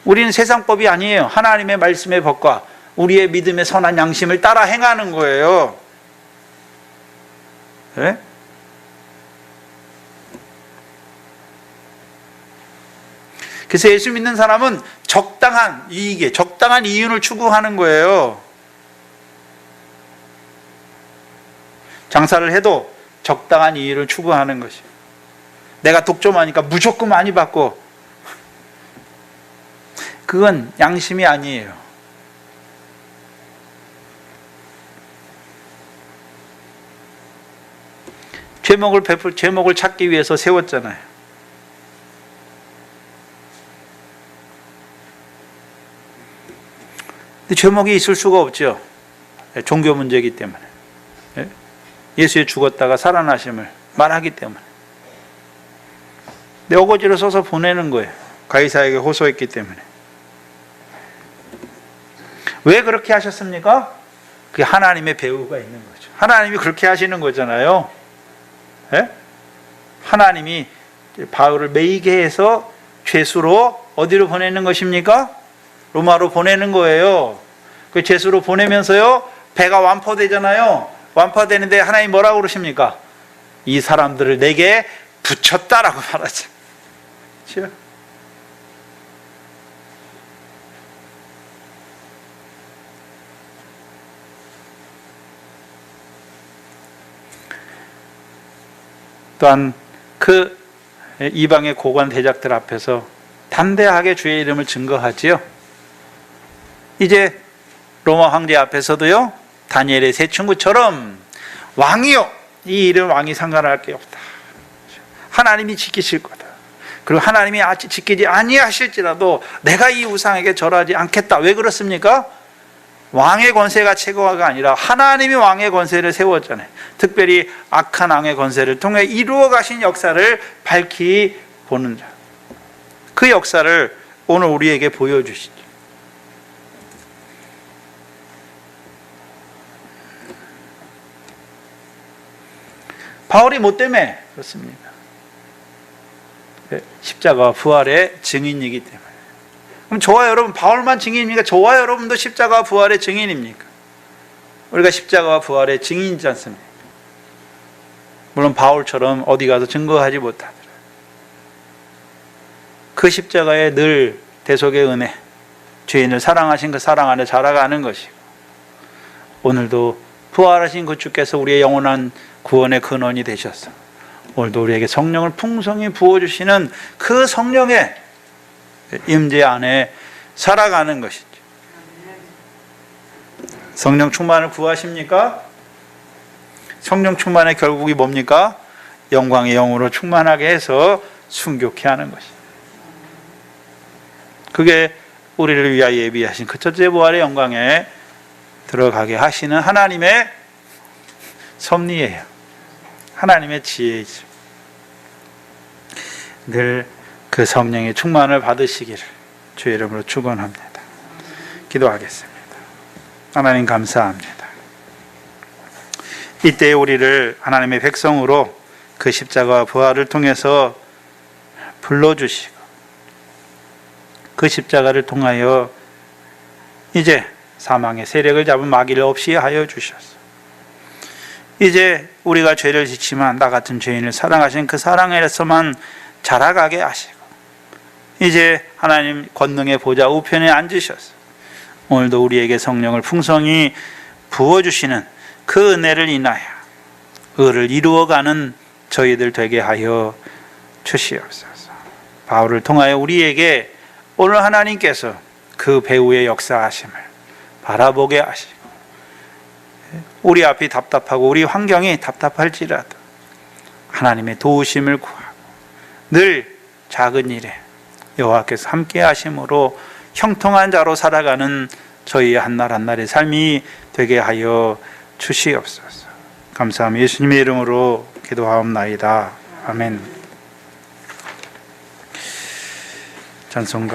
우리는 세상법이 아니에요. 하나님의 말씀의 법과 우리의 믿음의 선한 양심을 따라 행하는 거예요. 네? 그래서 예수 믿는 사람은 적당한 이익에, 적당한 이윤을 추구하는 거예요. 장사를 해도 적당한 이익을 추구하는 것이에요. 내가 독점하니까 무조건 많이 받고, 그건 양심이 아니에요. 죄목을 찾기 위해서 세웠잖아요. 죄목이 있을 수가 없죠. 종교 문제이기 때문에. 예수의 죽었다가 살아나심을 말하기 때문에. 내 어거지로 써서 보내는 거예요. 가이사에게 호소했기 때문에. 왜 그렇게 하셨습니까? 그게 하나님의 배후가 있는 거죠. 하나님이 그렇게 하시는 거잖아요. 하나님이 바울을 매이게 해서 죄수로 어디로 보내는 것입니까? 로마로 보내는 거예요. 그 죄수로 보내면서요, 배가 완포되잖아요. 완포되는데 하나님 뭐라고 그러십니까? 이 사람들을 내게 붙였다라고 말하죠. 그렇죠? 또한 그 이방의 고관 대작들 앞에서 담대하게 주의 이름을 증거하지요. 이제 로마 황제 앞에서도요, 다니엘의 세 친구처럼 왕이요, 이 이름 왕이 상관할 게 없다. 하나님이 지키실 거다. 그리고 하나님이 지키지 아니하실지라도 내가 이 우상에게 절하지 않겠다. 왜 그렇습니까? 왕의 권세가 최고가 아니라 하나님이 왕의 권세를 세웠잖아요. 특별히 악한 왕의 권세를 통해 이루어 가신 역사를 밝히 보는 자. 그 역사를 오늘 우리에게 보여주시죠. 바울이 뭐 때문에 그렇습니까? 십자가와 부활의 증인이기 때문에. 그럼 저와 여러분, 바울만 증인입니까? 저와 여러분도 십자가와 부활의 증인입니까? 우리가 십자가와 부활의 증인이지 않습니까? 물론 바울처럼 어디 가서 증거하지 못하더라. 그 십자가에 늘 대속의 은혜, 죄인을 사랑하신 그 사랑 안에 자라가는 것이고, 오늘도 부활하신 그 주께서 우리의 영원한 구원의 근원이 되셔서 오늘도 우리에게 성령을 풍성히 부어주시는 그 성령의 임재 안에 살아가는 것이죠. 성령 충만을 구하십니까? 성령 충만의 결국이 뭡니까? 영광의 영으로 충만하게 해서 순교케 하는 것이죠. 그게 우리를 위하여 예비하신 그 첫째 부활의 영광에 들어가게 하시는 하나님의 섭리예요. 하나님의 지혜이죠. 늘 그 성령의 충만을 받으시기를 주의 이름으로 축원합니다. 기도하겠습니다. 하나님 감사합니다. 이때 우리를 하나님의 백성으로 그 십자가와 부활을 통해서 불러주시고, 그 십자가를 통하여 이제 사망의 세력을 잡은 마귀를 없이 하여 주셔서, 이제 우리가 죄를 짓지만 나 같은 죄인을 사랑하신 그 사랑에서만 자라가게 하시고, 이제 하나님 권능의 보좌 우편에 앉으셔서 오늘도 우리에게 성령을 풍성히 부어주시는 그 은혜를 인하여 의를 이루어가는 저희들 되게 하여 주시옵소서. 바울을 통하여 우리에게 오늘 하나님께서 그 배후의 역사하심을 바라보게 하시고, 우리 앞이 답답하고 우리 환경이 답답할지라도 하나님의 도우심을 구하고 늘 작은 일에 여호와께서 함께 하심으로 형통한 자로 살아가는 저희의 한날 한날의 삶이 되게 하여 주시옵소서. 감사합니다. 예수님의 이름으로 기도하옵나이다. 아멘. 찬송가